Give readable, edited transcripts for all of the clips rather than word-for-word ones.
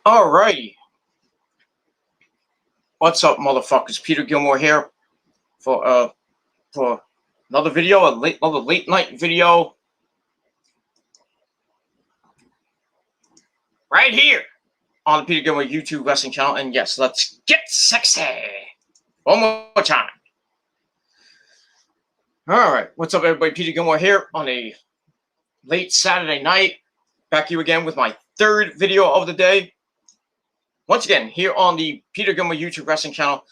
Alrighty. What's up, motherfuckers? Peter Gilmore here for another video, another late night video. Right here on the Peter Gilmore YouTube wrestling channel. And yes, let's get sexy. One more time. Alright, what's up, everybody? Peter Gilmore here on a late Saturday night. Back here again with my third video of the day. Once again, here on the Peter Gilmore YouTube wrestling channel,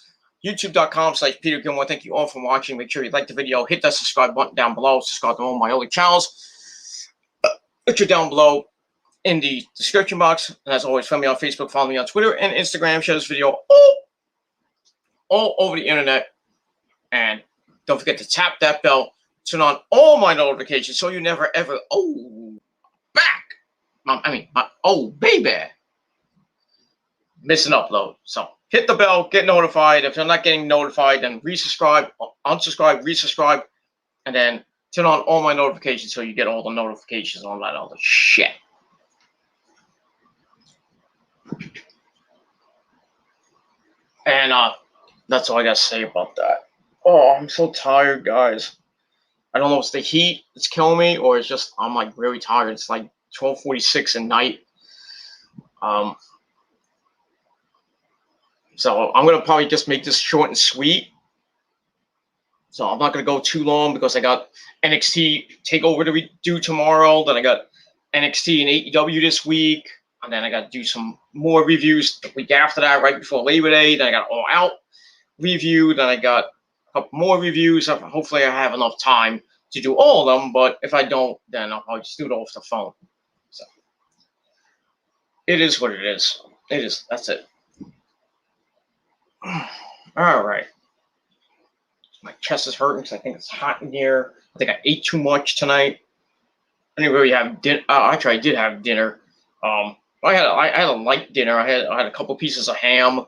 youtube.com/Peter Gilmore. Thank you all for watching. Make sure you like the video, hit that subscribe button down below, subscribe to all my other channels, which are down below in the description box. And as always, follow me on Facebook, follow me on Twitter and Instagram. Share this video all over the internet. And don't forget to tap that bell, turn on all my notifications so you never ever, baby, miss an upload. So hit the bell, get notified. If you're not getting notified, then resubscribe, unsubscribe, resubscribe, and then turn on all my notifications so you get all the notifications on that other shit. And that's all I gotta say about that. Oh, I'm so tired, guys. I don't know if it's the heat that's killing me or it's just I'm like really tired. It's like 12:46 at night. So I'm gonna probably just make this short and sweet. So I'm not gonna go too long because I got NXT Takeover to do tomorrow. Then I got NXT and AEW this week, and then I got to do some more reviews the week after that, right before Labor Day. Then I got All Out review. Then I got a couple more reviews. Hopefully I have enough time to do all of them. But if I don't, then I'll probably just do it off the phone. So it is what it is. It is. That's it. All right. My chest is hurting because I think it's hot in here. I think I ate too much tonight. I didn't really have dinner. Actually, I did have dinner. I had a light dinner. I had a couple pieces of ham,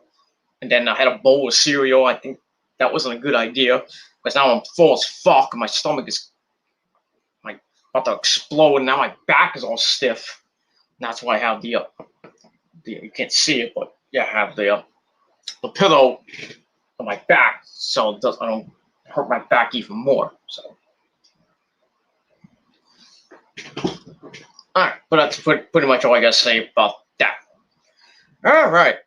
and then I had a bowl of cereal. I think that wasn't a good idea because now I'm full as fuck. And my stomach is like about to explode, and now my back is all stiff. And that's why I have the you can't see it, but yeah, I have the pillow on my back so I don't hurt my back even more. So, all right, but that's pretty much all I gotta say about that. All right.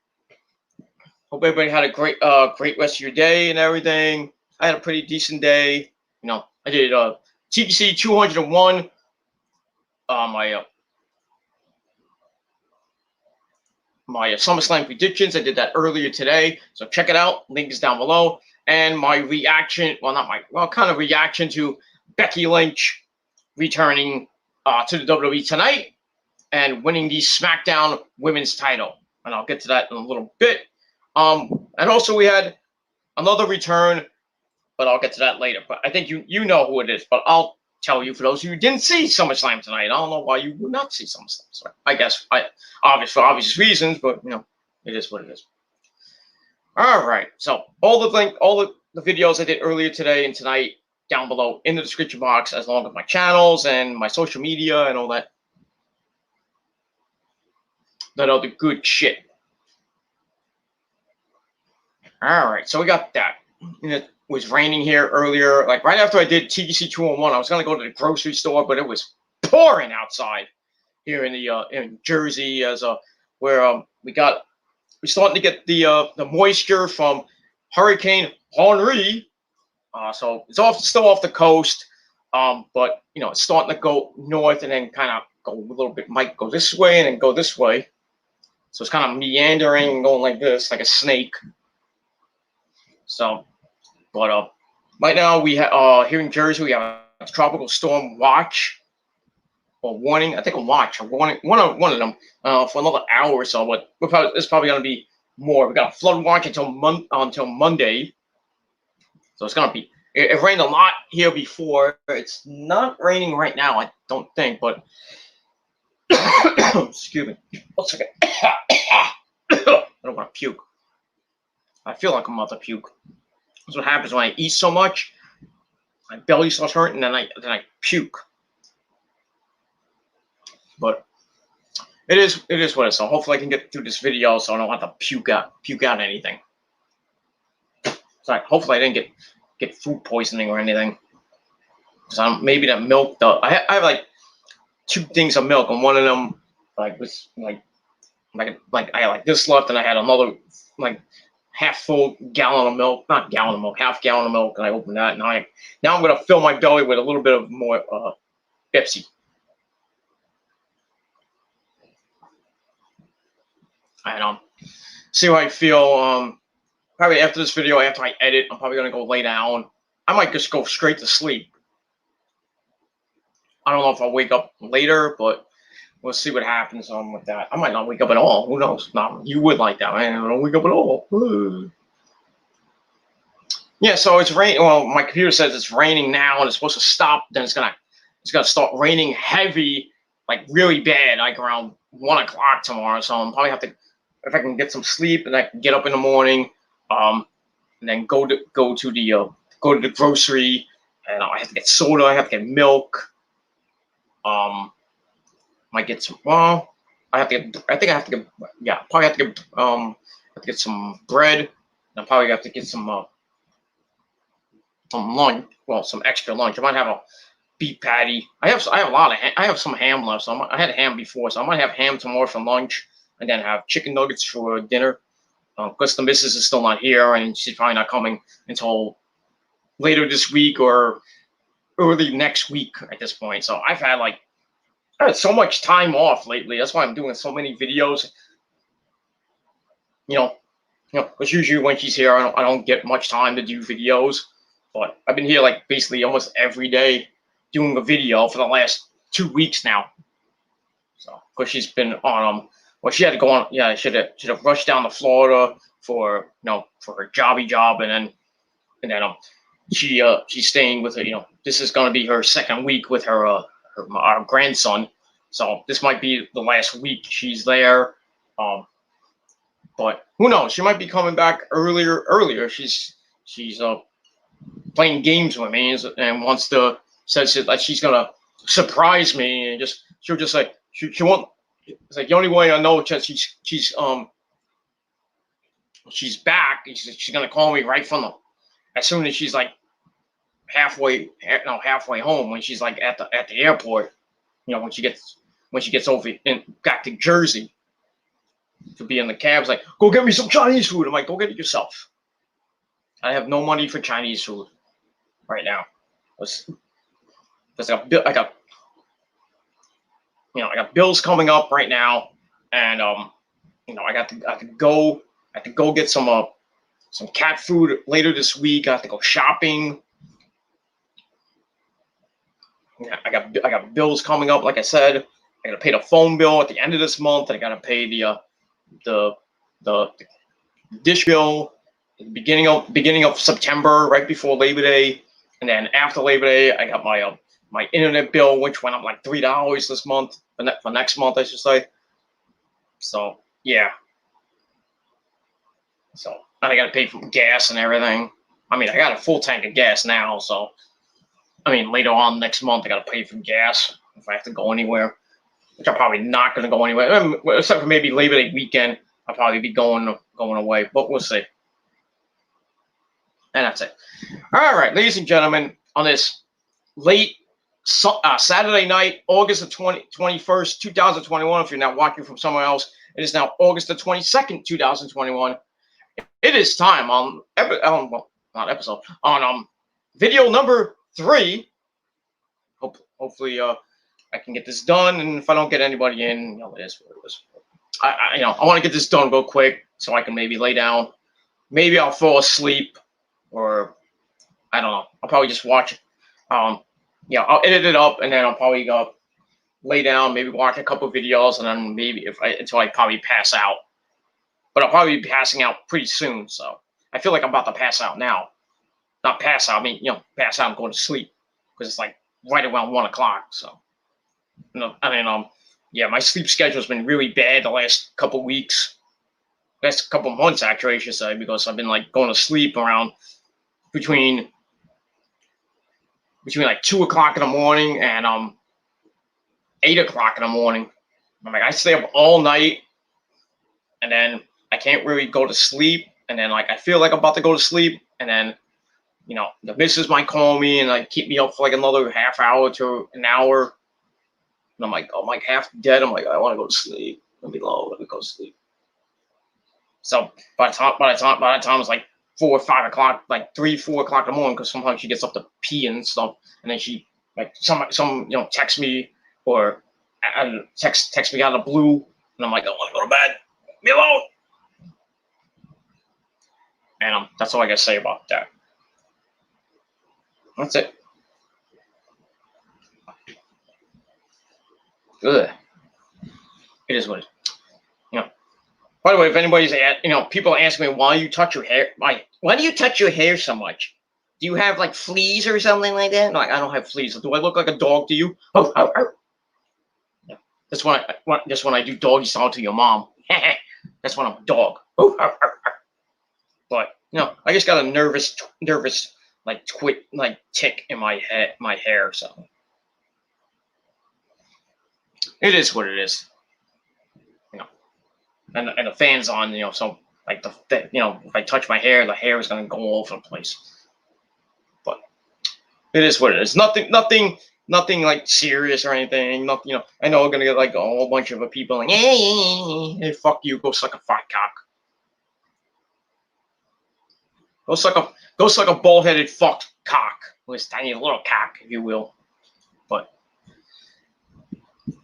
Hope everybody had a great rest of your day and everything. I had a pretty decent day. You know, I did TBC 201. My Summerslam predictions. I did that earlier today, so check it out. Link is down below. And my reaction, kind of reaction to Becky Lynch returning to the WWE tonight and winning the SmackDown Women's title. And I'll get to that in a little bit. And also we had another return, but I'll get to that later. But I think you know who it is, but I'll tell you for those of you who didn't see SummerSlam tonight. I don't know why you would not see SummerSlam. So I guess for obvious reasons, but you know, it is what it is. All right. So all the videos I did earlier today and tonight down below in the description box, as long as my channels and my social media and all that other good shit. All right. So we got that. It was raining here earlier. Like right after I did TBC 201, I was gonna go to the grocery store, but it was pouring outside here in Jersey, where we're starting to get the moisture from Hurricane Henri. So it's still off the coast, but you know it's starting to go north and then kind of go a little bit. Might go this way and then go this way. So it's kind of meandering and going like this, like a snake. So. But right now we have here in Jersey we have a tropical storm watch or warning. I think a watch or warning, one of them for another hour or so. But it's probably going to be more. We got a flood watch until Monday, so it's going to be. It rained a lot here before. It's not raining right now, I don't think. But excuse me. 1 second. I don't want to puke. I feel like I'm about to puke. That's what happens when I eat so much. My belly starts hurting, and then I puke. But it is what it is. So hopefully I can get through this video so I don't have to puke out anything. So hopefully I didn't get food poisoning or anything. So maybe that milk though. I have like 2 things of milk, and one of them like was like I had like this left, and I had another like half full gallon of milk, not gallon of milk, half gallon of milk, and I opened that, and now I'm gonna fill my belly with a little bit of more Pepsi. And see how I feel. Probably after this video, after I edit, I'm probably gonna go lay down. I might just go straight to sleep. I don't know if I'll wake up later, but we'll see what happens with that. I might not wake up at all. Who knows? No, you would like that. I don't wake up at all. Yeah, so it's raining. Well, my computer says it's raining now, and it's supposed to stop. Then it's gonna start raining heavy, like really bad, like around 1 o'clock tomorrow. So I'm probably have to, if I can get some sleep and I can get up in the morning, and then go to the grocery, and I have to get soda. I have to get milk. Might get some. Well, I think I have to get. Yeah, probably have to get some bread. And I probably have to get some lunch. Well, some extra lunch. I might have a beef patty. I have a lot of. I have some ham left. So I had ham before, so I might have ham tomorrow for lunch, and then have chicken nuggets for dinner. Because the missus is still not here, and she's probably not coming until later this week or early next week at this point. So I had so much time off lately. That's why I'm doing so many videos. Because usually when she's here, I don't get much time to do videos. But I've been here like basically almost every day doing a video for the last 2 weeks now. So because she's been on well, she had to go on. Yeah, should have rushed down to Florida for for her job, and then she's staying with her. This is gonna be her second week with our grandson. So this might be the last week she's there. But who knows? She might be coming back earlier. She's playing games with me and wants to says that she's gonna surprise me and she'll just like she won't. It's like the only way I know that she's back. She's gonna call me right from as soon as she's like halfway home, when she's like at the airport. When she gets over back to Jersey to be in the cab. It's like, go get me some Chinese food. I'm like, go get it yourself. I have no money for Chinese food right now. I got bills coming up right now, and I have to go get some cat food later this week. I have to go shopping. I got bills coming up. Like I said, I got to pay the phone bill at the end of this month. I got to pay the dish bill at the beginning of September, right before Labor Day, and then after Labor Day, I got my internet bill, which went up like $3 this month for next month, I should say. So yeah. So and I got to pay for gas and everything. I mean, I got a full tank of gas now, so later on next month I got to pay for gas if I have to go anywhere, which I'm probably not going to go anywhere, except for maybe Labor Day weekend. I'll probably be going away, but we'll see. And that's it. All right, ladies and gentlemen, on this late Saturday night, August the 21st, 2021. If you're not watching from somewhere else, it is now August the 22nd, 2021. It is time on video number 3. Hopefully, I can get this done, and if I don't get anybody in, it is what it is. I want to get this done real quick so I can maybe lay down. Maybe I'll fall asleep, or I don't know. I'll probably just watch it. I'll edit it up, and then I'll probably go lay down, maybe watch a couple videos, and then maybe until I probably pass out. But I'll probably be passing out pretty soon, so I feel like I'm about to pass out now. Not pass out, pass out and go to sleep, because it's like right around 1 o'clock. So, my sleep schedule's been really bad the last couple weeks, last couple months actually, I should say, because I've been like going to sleep around between like 2 o'clock in the morning and 8 o'clock in the morning. I'm like, I stay up all night, and then I can't really go to sleep, and then like I feel like I'm about to go to sleep, and then the missus might call me and like keep me up for like another half hour to an hour, and I'm like half dead. I'm like, I want to go to sleep. Let me go to sleep. So by the time it's like 4 or 5 o'clock, like 3, 4 o'clock in the morning, because sometimes she gets up to pee and stuff, and then she like some text me or text me out of the blue, and I'm like, I want to go to bed. Leave me alone. And that's all I gotta say about that. That's it. Ugh. It is what it is. By the way, if anybody's people ask me why you touch your hair, why do you touch your hair so much? Do you have like fleas or something like that? No, I don't have fleas. Do I look like a dog to you? Oh, oh, oh. Yeah. That's when I do doggy style to your mom. That's when I'm a dog. Oh, oh, oh, oh. But I just got a nervous like tick in my hair. So it is what it is. And the fan's on, so like if I touch my hair, the hair is gonna go all over the place. But it is what it is. Nothing like serious or anything. Nothing, I know I'm gonna get like a whole bunch of people like, hey, fuck you, go suck a fat cock. Go suck a bald-headed fucked cock. This tiny little cock, if you will. But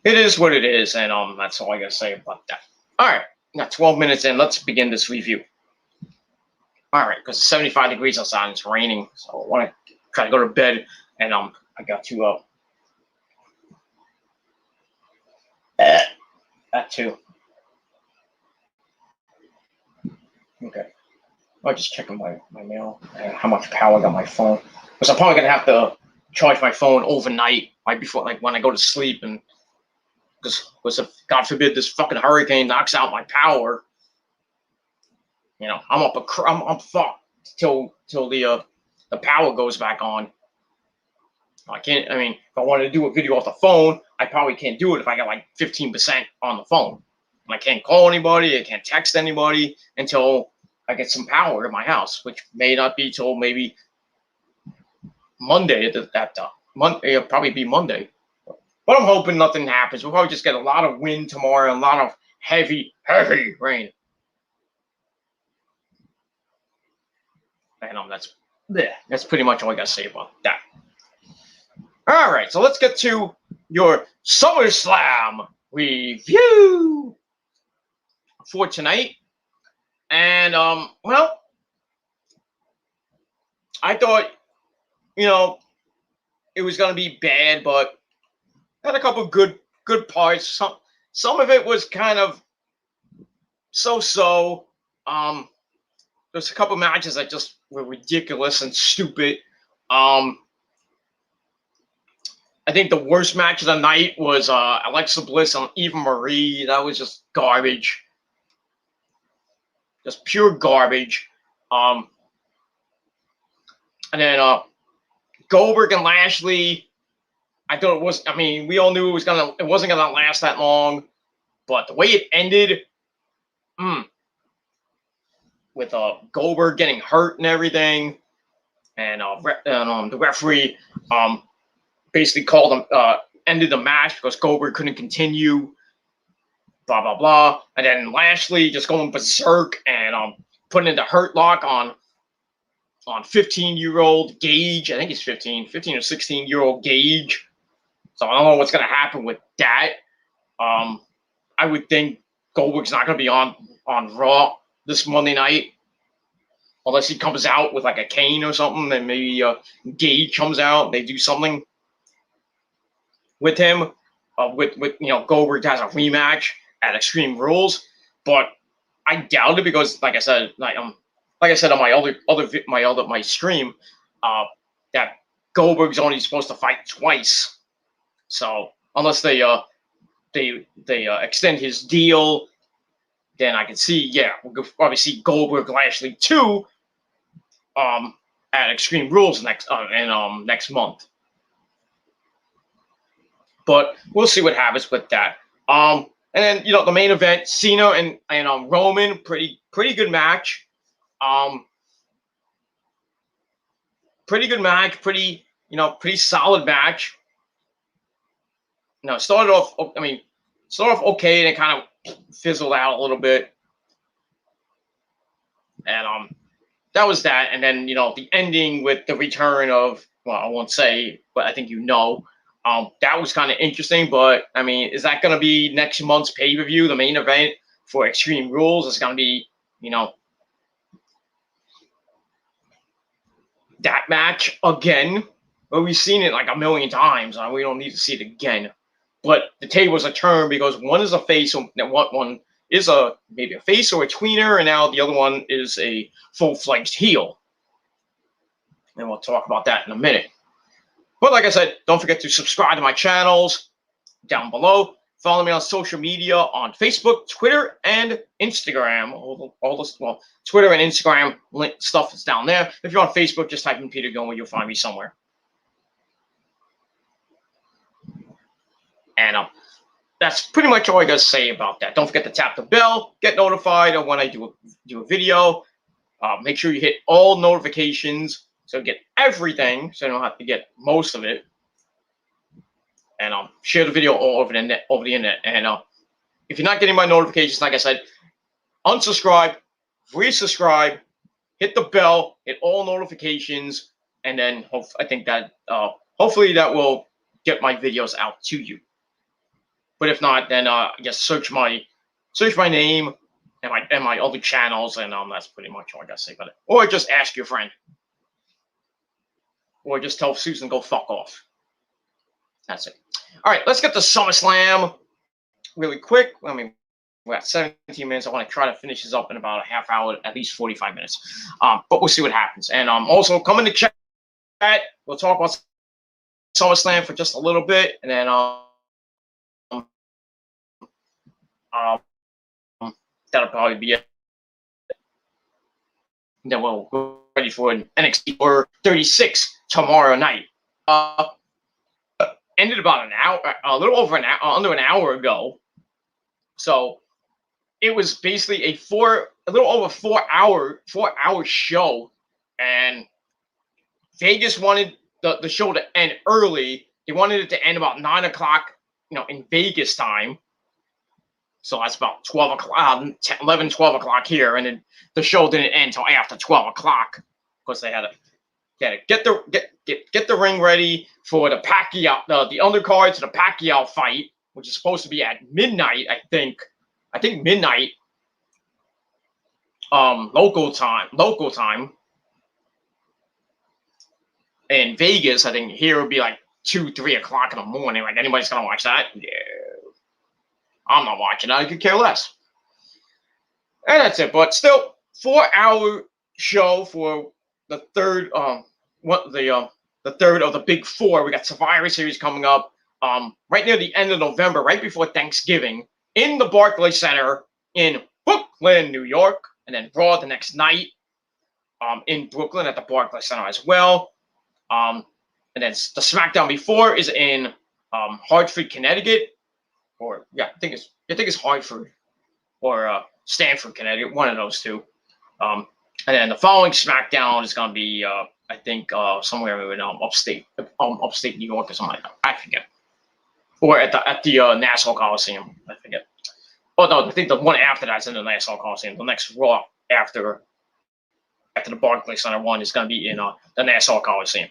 it is what it is, and that's all I gotta say about that. All right. Now 12 minutes in, let's begin this review. All right, because it's 75 degrees outside and it's raining, so I want to try to go to bed, and I got to that too. Okay, I'm just checking my mail and how much power I got on my phone, because I'm probably gonna have to charge my phone overnight, right before, like when I go to sleep, and because if God forbid this fucking hurricane knocks out my power, I'm fucked till the power goes back on. I can't. I mean, if I wanted to do a video off the phone, I probably can't do it if I got like 15% on the phone. And I can't call anybody. I can't text anybody until I get some power in my house, which may not be till maybe Monday. Monday, it'll probably be Monday. But I'm hoping nothing happens. We'll probably just get a lot of wind tomorrow and a lot of heavy rain. And that's pretty much all I got to say about that. All right, so let's get to your Summerslam review for tonight. And well, I thought it was gonna be bad, but had a couple good parts. Some of it was kind of so. There's a couple matches that just were ridiculous and stupid. I think the worst match of the night was Alexa Bliss and Eva Marie. That was just garbage. Just pure garbage. And then Goldberg and Lashley. I thought it was. I mean, we all knew it wasn't gonna last that long, but the way it ended, with Goldberg getting hurt and everything, and the referee basically called him, ended the match because Goldberg couldn't continue. Blah blah blah, and then Lashley just going berserk and putting in the hurt lock on 15-year-old Gage. I think he's 15 or 16-year-old Gage. So I don't know what's gonna happen with that. I would think Goldberg's not gonna be on Raw this Monday night, unless he comes out with like a cane or something. Then maybe Gage comes out. They do something with him. With Goldberg has a rematch at Extreme Rules, but I doubt it because, like I said, on my stream, that Goldberg's only supposed to fight twice. So unless they extend his deal, then I can see, we'll probably see Goldberg Lashley 2 at Extreme Rules next month. But we'll see what happens with that. And then the main event, Cena and Roman, pretty good match. Pretty good match, pretty solid match. Started off okay, and it kind of fizzled out a little bit. And that was that. And then the ending with the return of, well, I won't say, but I think that was kind of interesting. But I mean, is that going to be next month's pay-per-view, the main event for Extreme Rules? It's going to be that match again. Well, we've seen it like a million times. We don't need to see it again. But the tables are turned because one is a face, and one is maybe a face or a tweener, and now the other one is a full-fledged heel. And we'll talk about that in a minute. But like I said, don't forget to subscribe to my channels down below. Follow me on social media on Facebook, Twitter, and Instagram. All this, well, Twitter and Instagram stuff is down there. If you're on Facebook, just type in Peter Gilmore. You'll find me somewhere. And that's pretty much all I got to say about that. Don't forget to tap the bell, get notified of when I do a video. Make sure you hit all notifications so you get everything, so you don't have to get most of it. And share the video all over the internet. And if you're not getting my notifications, like I said, unsubscribe, resubscribe, hit the bell, hit all notifications, and then I think that hopefully that will get my videos out to you. But if not, then just search my name and my other channels, and that's pretty much all I gotta say about it. Or just ask your friend, or just tell Susan go fuck off. That's it. All right, let's get to SummerSlam really quick. I mean, we're at 17 minutes. I want to try to finish this up in about a half hour, at least 45 minutes. But we'll see what happens. And also come in the chat. We'll talk about SummerSlam for just a little bit, and then that'll probably be it. And then we'll go ready for an NXT or 36 tomorrow night. Ended about an hour, a little over an hour, under an hour ago. So it was basically a little over 4 hour show, and Vegas wanted the show to end early. They wanted it to end about 9 o'clock, in Vegas time. So that's about 12 o'clock, 11, 12 o'clock here, and then the show didn't end until after 12 o'clock because they had to get the ring ready for the Pacquiao, the undercard to the Pacquiao fight, which is supposed to be at midnight. I think midnight, local time in Vegas. I think here would be like 2, 3 o'clock in the morning. Like, anybody's gonna watch that? Yeah, I'm not watching that. I could care less. And that's it. But still, 4-hour show for the third. The third of the big four. We got Survivor Series coming up right near the end of November, right before Thanksgiving, in the Barclays Center in Brooklyn, New York, and then Raw the next night in Brooklyn at the Barclays Center as well. And then the SmackDown before is in Hartford, Connecticut, or I think it's Hartford or Stamford, Connecticut, one of those two. And then the following SmackDown is going to be I think somewhere in upstate New York or something like that. I forget. Or at the Nassau Coliseum. I forget. Oh no, I think the one after that's in the Nassau Coliseum. The next Raw after the Barclays Center one is going to be in the Nassau Coliseum.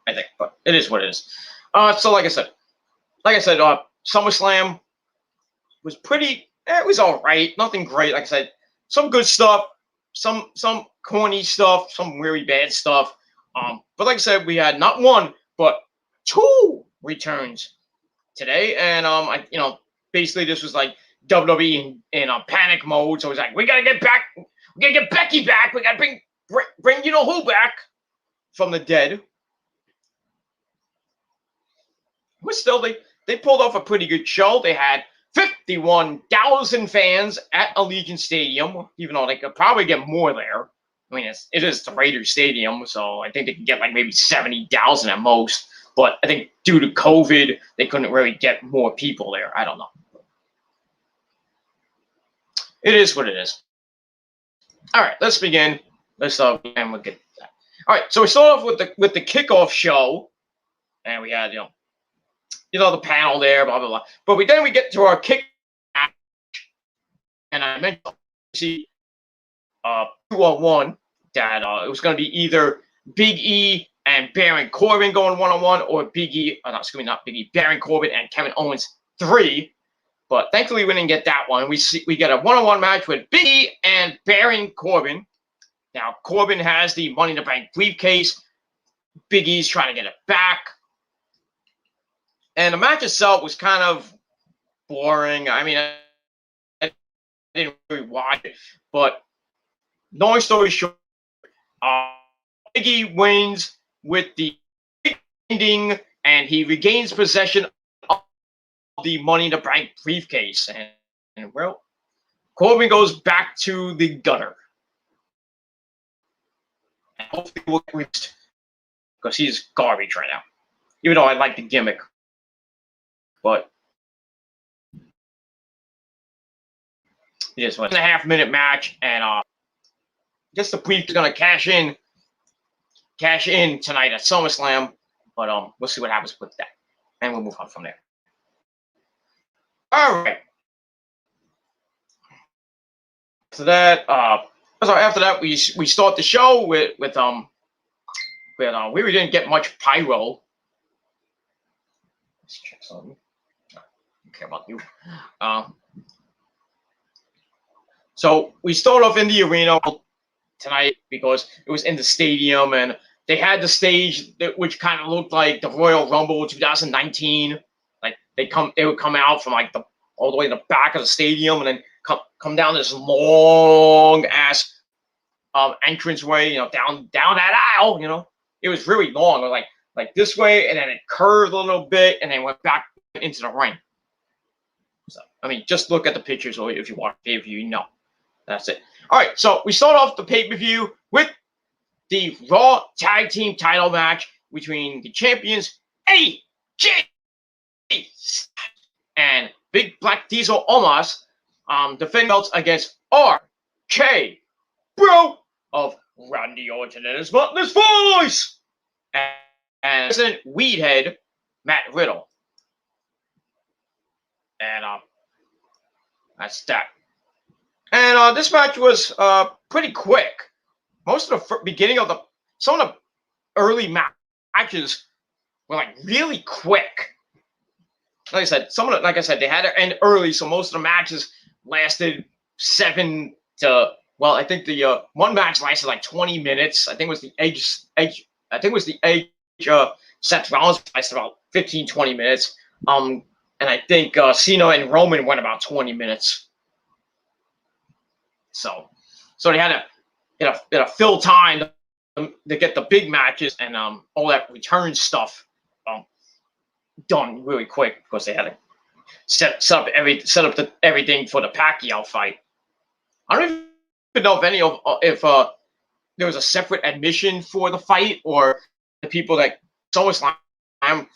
I think, but it is what it is. So like I said, SummerSlam was pretty. It was all right. Nothing great. Like I said, some good stuff, some corny stuff, some really bad stuff. But like I said, we had not one but 2 returns today, and basically this was like WWE in panic mode. So it's like, we gotta get back, we gotta get Becky back, we gotta bring who back from the dead. But still, they pulled off a pretty good show. They had 51,000 fans at Allegiant Stadium, even though they could probably get more there. I mean, it is the Raiders Stadium, so I think they can get like maybe 70,000 at most. But I think due to COVID, they couldn't really get more people there. I don't know. It is what it is. All right, let's begin. Let's and we'll get that. All right, so we start off with the kickoff show, and we had the panel there, blah blah blah. But then we get to our kick match, and I mentioned 2-on-1 that it was going to be either Big E and Baron Corbin going 1-on-1, or Big E, not Big E, Baron Corbin and Kevin Owens 3. But thankfully, we didn't get that one. We get a 1-on-1 match with Big E and Baron Corbin. Now, Corbin has the Money in the Bank briefcase. Big E's trying to get it back. And the match itself was kind of boring. I mean, I didn't really watch it. But long story short, Big E wins with the ending, and he regains possession of the Money in the Bank briefcase. And well, Corbin goes back to the gutter. And hopefully we'll get reached, because he's garbage right now. Even though I like the gimmick. But it is 1.5-minute match, and I guess the brief is gonna cash in tonight at SummerSlam. But we'll see what happens with that, and we'll move on from there. All right. So that after that we start the show with we really didn't get much pyro. Let's check something. I don't care about you. So we start off in the arena tonight because it was in the stadium, and they had the stage which kind of looked like the Royal Rumble 2019. Like they would come out from all the way to the back of the stadium, and then come down this long ass entranceway, down that aisle. It was really long. It was like this way, and then it curved a little bit, and then went back into the ring. So I mean, just look at the pictures, or if you watch the pay-per-view, that's it. All right, so we start off the pay-per-view with the Raw Tag Team title match between the champions AJ and Big Black Diesel Omos, defending belts against RK Bro of Randy Orton and his Butler's Voice and President Weedhead Matt Riddle. And that's that. And this match was pretty quick. Most of the beginning of some of the early matches were really quick. Like I said, they had to end early, so most of the matches lasted 7 to. Well, I think the one match lasted 20 minutes. I think it was the Edge Seth Rollins lasted about 15, 20 minutes. And I think Cena and Roman went about 20 minutes. So they had to fill time to get the big matches and all that return stuff done really quick, because they had to set up everything for the Pacquiao fight. I don't even know if there was a separate admission for the fight, or the people that SummerSlam actually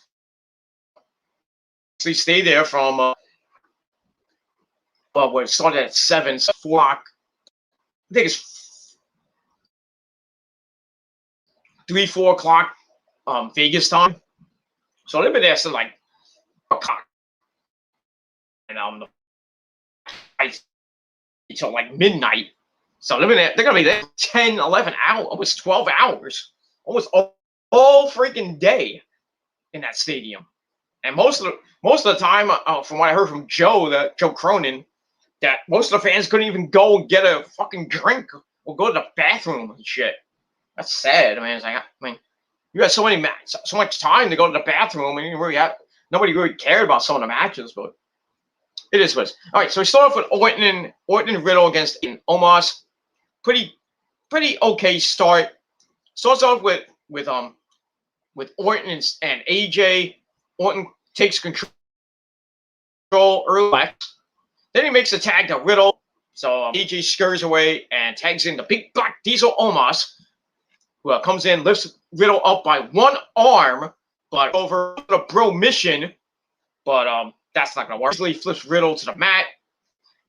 stay there from where it started at 7, so 4 o'clock. I think it's 3-4 o'clock Vegas time. So they've been there since o'clock, and until midnight. So they're gonna be there 10, 11 hours, almost 12 hours, almost all freaking day in that stadium. And most of the time, from what I heard from Joe Cronin, that most of the fans couldn't even go and get a fucking drink or go to the bathroom and shit. That's sad. I mean, you had so much time to go to the bathroom, and nobody really cared about some of the matches, but it is what it is. All right, so we start off with Orton and Riddle against Omos. Pretty okay start. Starts off with Orton and AJ. Orton takes control early. Then he makes a tag to Riddle. So AJ scurries away and tags in the Big Black Diesel Omos, who comes in, lifts Riddle up by one arm, but over the bro mission, but that's not gonna work. Easily flips Riddle to the mat.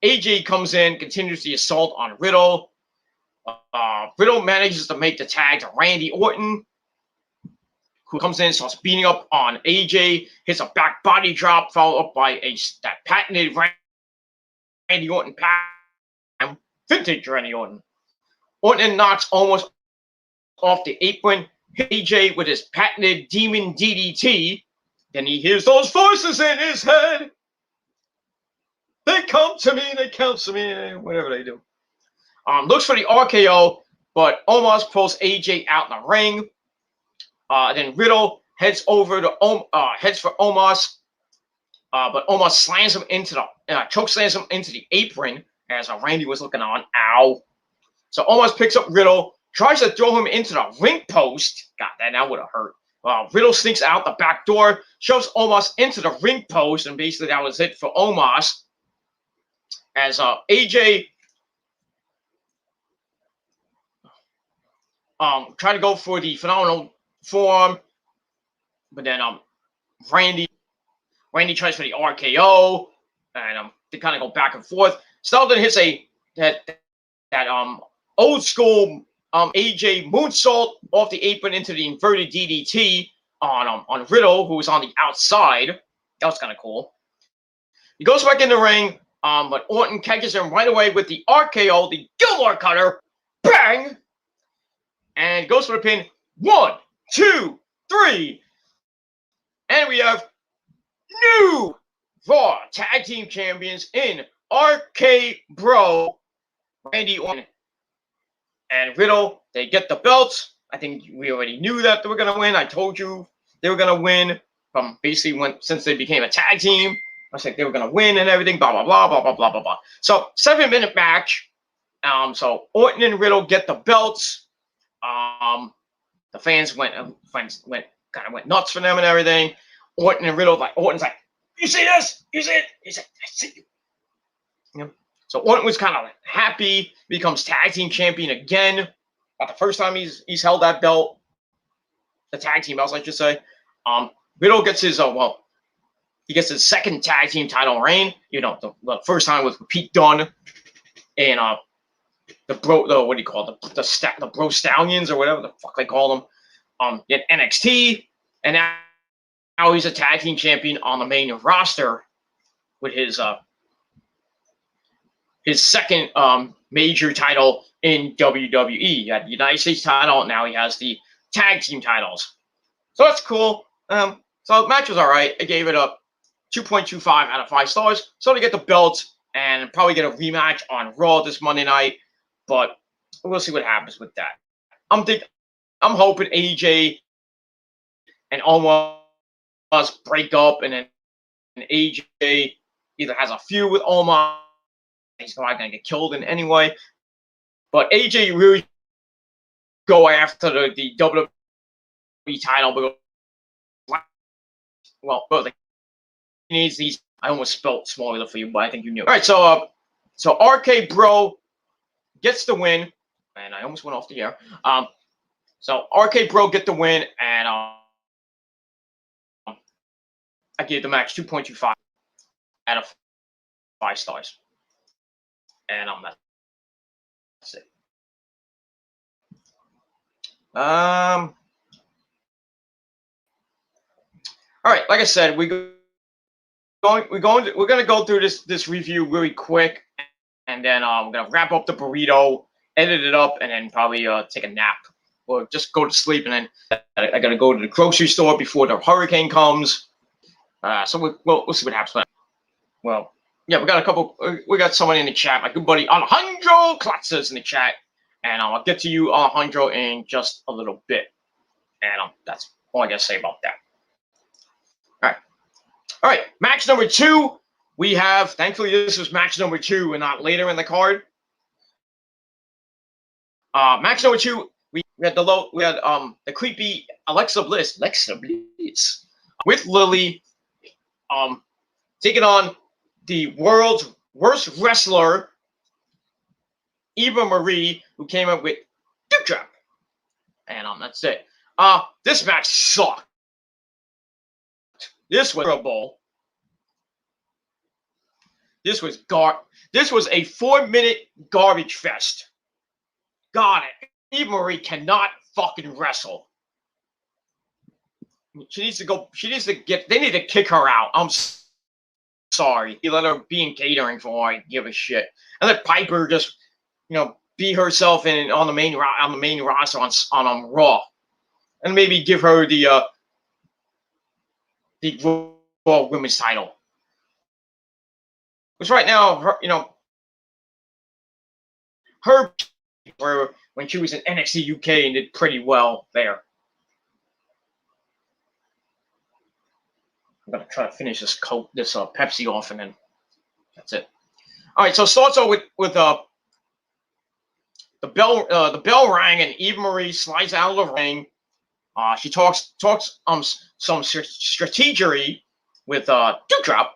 AJ comes in, continues the assault on Riddle. Riddle manages to make the tag to Randy Orton, who comes in, starts beating up on AJ, hits a back body drop, followed up by that patented Randy Orton patent, vintage Randy Orton. Orton knocks almost off the apron, hit AJ with his patented Demon DDT. Then he hears those voices in his head. They come to me, they count to me, whatever they do. Looks for the RKO, but Omos pulls AJ out in the ring. Then Riddle heads over to heads for Omos, but Omos slams him into the choke slams him into the apron as Randy was looking on. Ow! So Omos picks up Riddle, tries to throw him into the ring post. God, that would have hurt. Riddle sneaks out the back door, shoves Omos into the ring post, and basically that was it for Omos. As AJ tried to go for the phenomenal forearm, but then Randy tries for the RKO, and they kind of go back and forth. Stelton hits that old school AJ moonsault off the apron into the inverted DDT on Riddle, who was on the outside. That was kind of cool. He goes back in the ring, but Orton catches him right away with the RKO, the Gilmore Cutter. Bang! And goes for the pin. 1, 2, 3. And we have new Raw Tag Team Champions in RK Bro, Randy Orton and Riddle. They get the belts. I think we already knew that they were going to win. I told you they were going to win from basically since they became a tag team. I was like, they were going to win and everything, blah, blah, blah, blah, blah, blah, blah, blah. So 7-minute match. So Orton and Riddle get the belts. The fans went nuts for them and everything. Orton and Riddle, Orton's like, you see this? You see it? He's like, I see you. Yeah. So Orton was kind of happy, becomes tag team champion again. Not the first time he's held that belt. The tag team belts, I should say. Riddle gets his he gets his second tag team title reign. You know, the first time was with Pete Dunne and what do you call it? The Bro Stallions or whatever the fuck they call them. In NXT, and now he's a tag team champion on the main roster with his second major title in WWE. He had the United States title, and now he has the tag team titles. So that's cool. So the match was all right. I gave it a 2.25 out of 5 stars. So to get the belt and probably get a rematch on Raw this Monday night, but we'll see what happens with that. I'm hoping AJ and Omos break up, and then AJ either has a feud with Omos. He's probably going to get killed in anyway. But AJ really go after the WWE title because, he needs these. I almost spelled smaller for you, but I think you knew. All right, so RK Bro gets the win, and I almost went off the air. So RK Bro get the win, and I gave the match 2.25 out of 5 stars. And that's it. All right, like I said, we're going to go through this review really quick, and then we're gonna wrap up the burrito, edit it up, and then probably take a nap or just go to sleep. And then I gotta go to the grocery store before the hurricane comes. So we'll see what happens. Well, yeah, we got someone in the chat. My good buddy Alejandro Klatzes in the chat, and I'll get to you, Alejandro, in just a little bit. And that's all I gotta say about that. All right, match number 2. We have, thankfully, this was match number 2 and not later in the card. Match number 2, we had the creepy Alexa Bliss with Lily, taking on the world's worst wrestler, Eva Marie, who came up with Duke Drop. And that's it. This match sucked. This was terrible. This was a 4-minute garbage fest. Got it. Eva Marie cannot fucking wrestle. She needs to go. She needs to get. They need to kick her out. I'm sorry. You let her be in catering for all I give a shit. And let Piper just, be herself on the main roster on Raw, and maybe give her the Raw Women's title. Because right now, her when she was in NXT UK and did pretty well there. I'm gonna try to finish this Pepsi off, and then that's it. All right, so starts out with the bell. The bell rang, and Eva Marie slides out of the ring. She talks some strategery with Doudrop.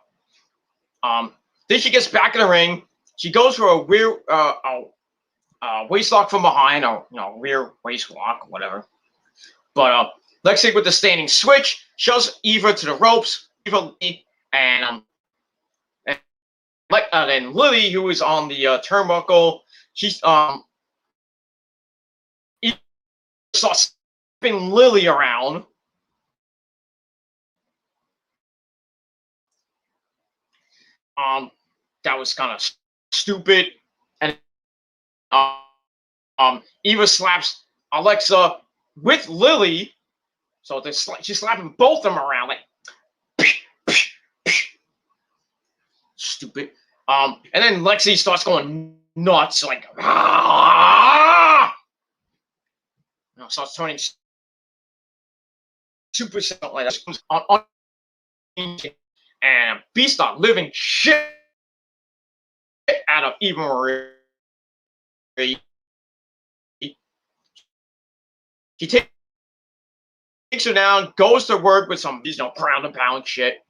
Then she gets back in the ring. She goes for a rear waist lock from behind, or rear waist lock, whatever. But Lexi with the standing switch shoves Eva to the ropes. Eva and then Lily, who is on the turnbuckle, she's Eva starts spinning Lily around. That was kind of stupid, and Eva slaps Alexa with Lily, so she's slapping both of them around like stupid. And then Lexi starts going nuts, like starts turning super stuff like that. On and beats the living shit out of Eva Marie. He takes her down, goes to work with some ground and pound shit,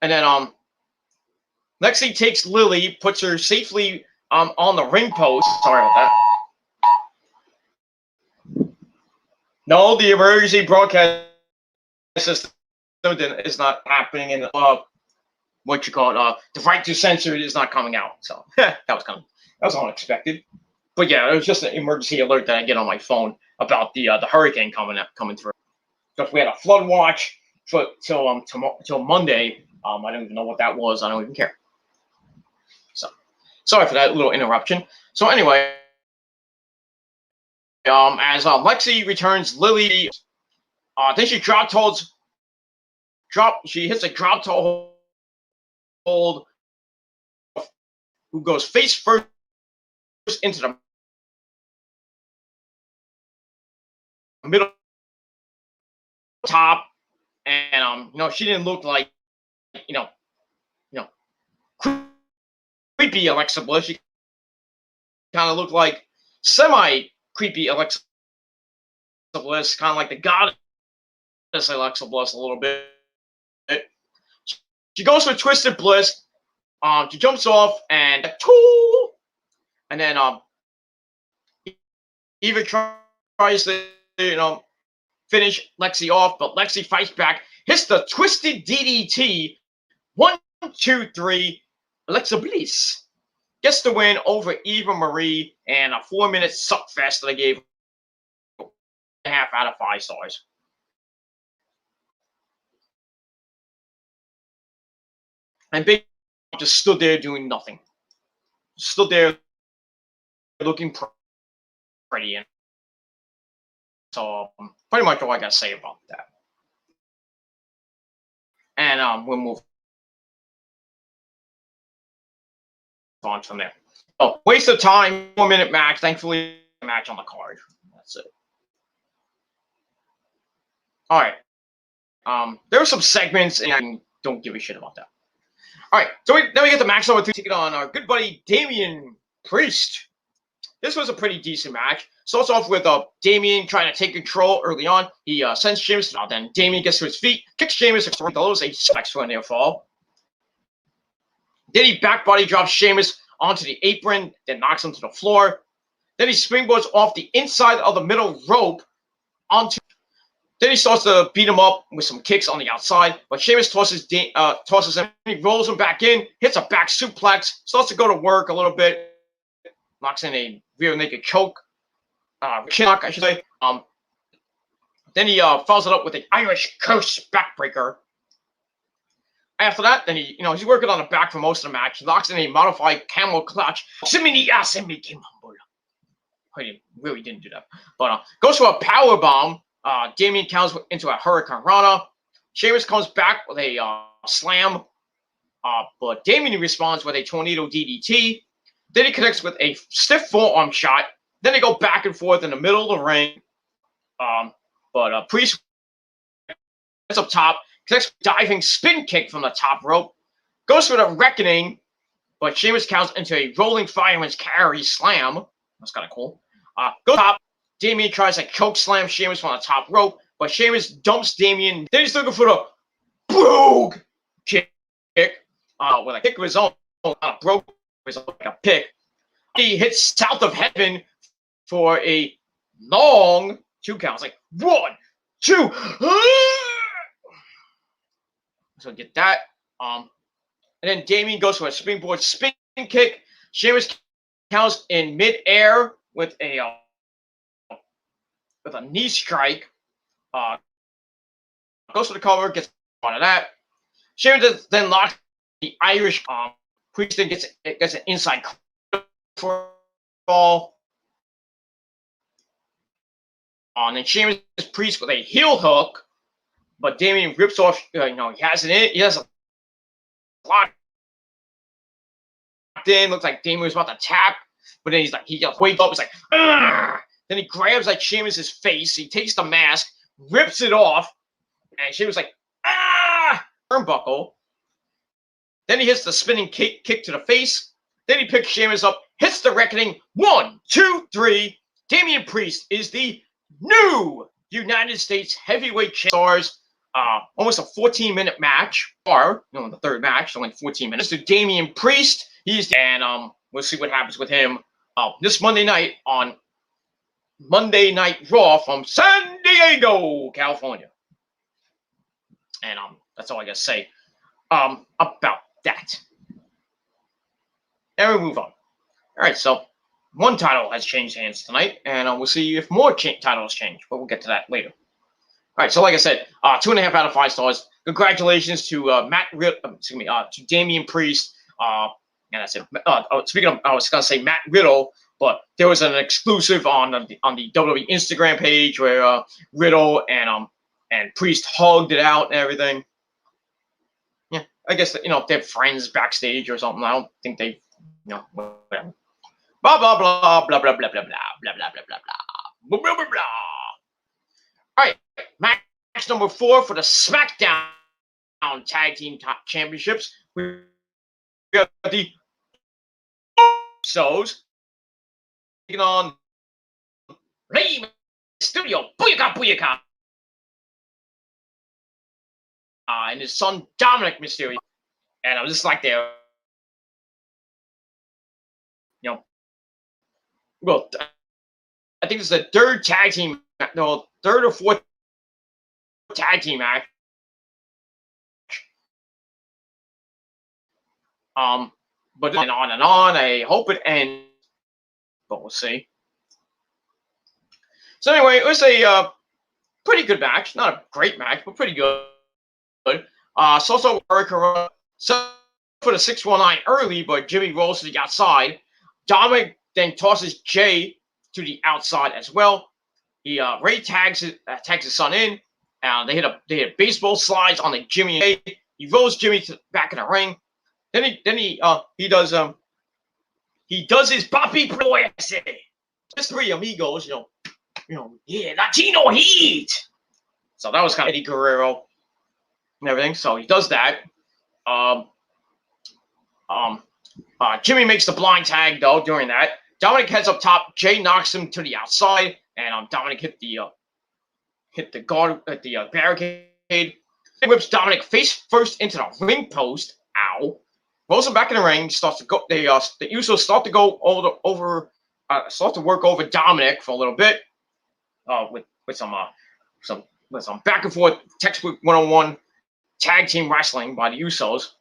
and then Lexi takes Lily, puts her safely on the ring post. Sorry about that. No, the emergency broadcast system is not happening, and the right to censor is not coming out. So that was unexpected. But yeah, it was just an emergency alert that I get on my phone about the hurricane coming through. Because we had a flood watch till Monday. I don't even know what that was. I don't even care. So sorry for that little interruption. So anyway, as Lexi returns Lily, then she she hits a drop toe hold, who goes face first into the middle top, and she didn't look like creepy Alexa Bliss. She kind of looked like semi creepy Alexa Bliss, kind of like the goddess Alexa Bliss a little bit. She goes for Twisted Bliss. She jumps off and then Eva tries to finish Lexi off, but Lexi fights back, hits the Twisted DDT. 1, 2, 3. Alexa Bliss gets the win over Eva Marie, and a 4-minute suck fest that I gave 1.5 out of 5 stars. And Big just stood there doing nothing. Stood there looking pretty. And so pretty much all I got to say about that. And we'll move on from there. Oh, waste of time, 4-minute match. Thankfully, match on the card. That's it. All right. There were some segments, and I don't give a shit about that. All right, so then we get the match number 3, taking on our good buddy Damian Priest. This was a pretty decent match. Starts off with Damian trying to take control early on. He sends Sheamus out. Then Damian gets to his feet, kicks Sheamus, throws a suplex for a near fall. Then he back body drops Sheamus onto the apron, then knocks him to the floor. Then he springboards off the inside of the middle rope onto. Then he starts to beat him up with some kicks on the outside, but Sheamus tosses him, he rolls him back in, hits a back suplex, starts to go to work a little bit, knocks in a rear naked choke, chin lock, I should say. Then he follows it up with an Irish curse backbreaker. After that, then he's working on the back for most of the match. He locks in a modified camel clutch. He really didn't do that, but goes for a power bomb. Damien counts into a Hurricane Rana. Sheamus comes back with a slam, but Damien responds with a tornado DDT. Then he connects with a stiff forearm shot. Then they go back and forth in the middle of the ring. But Priest gets up top, connects with a diving spin kick from the top rope. Goes for the Reckoning, but Sheamus counts into a rolling fireman's carry slam. That's kind of cool. Goes top. Damien tries to choke slam Sheamus from the top rope, but Sheamus dumps Damien. Then he's looking for the brogue kick with a kick of his own, not a brogue, like a pick. He hits South of Heaven for a long 2 counts, like 1, 2. So get that. And then Damien goes for a springboard spin kick. Sheamus counts in midair with a knee strike. Goes for the cover, gets out of that. Sheamus then locks the Irish Priest, then gets an inside fall. And then Sheamus Priest with a heel hook, but Damien rips off. He has it in. He has a locked in. Looks like Damien was about to tap, but then he just wakes up. It's like, Argh! Then he grabs like Sheamus's face. He takes the mask, rips it off, and Sheamus like, turnbuckle. Then he hits the spinning kick to the face. Then he picks Sheamus up, hits the Reckoning. 1, 2, 3. Damien Priest is the new United States Heavyweight Stars. Almost a 14-minute match. The third match, only 14 minutes. To Damien Priest. And we'll see what happens with him this Monday night on Monday Night Raw from San Diego, California. And that's all I gotta say about that. And we move on. All right, so one title has changed hands tonight, and we'll see if more titles change, but we'll get to that later. All right, so like I said, 2.5 out of 5 stars. Congratulations to to Damien Priest. And I said, speaking of, I was gonna say Matt Riddle, but there was an exclusive on the WWE Instagram page where Riddle and Priest hugged it out and everything. Yeah, I guess they're friends backstage or something. I don't think they, whatever. Blah blah blah blah blah blah blah blah blah blah blah blah blah blah blah blah. All right, match number 4 for the SmackDown Tag Team Championships. We got the Usos taking on Rey Mysterio, Booyaka Booyaka, and his son Dominic Mysterio. And I was just like there, well, I think it's the third or fourth tag team match. But then on and on. I hope it ends, but we'll see. So anyway, it was a pretty good match. Not a great match, but pretty good. So Hurricane for the 619 early, but Jimmy rolls to the outside. Dominic then tosses Jay to the outside as well. Ray tags his son in. They hit baseball slides on the Jimmy and Jay. He rolls Jimmy back in the ring. Then he does his Papi Proese. Just 3 amigos, yeah, Latino heat. So that was kind of Eddie Guerrero and everything. So he does that. Jimmy makes the blind tag though during that. Dominic heads up top. Jay knocks him to the outside, and Dominic hit the guard at the barricade. He whips Dominic face first into the ring post. Ow! Rolls him back in the ring. Starts to go. The Usos start to go start to work over Dominic for a little bit. With some listen, back and forth, textbook 101 tag team wrestling by the Usos.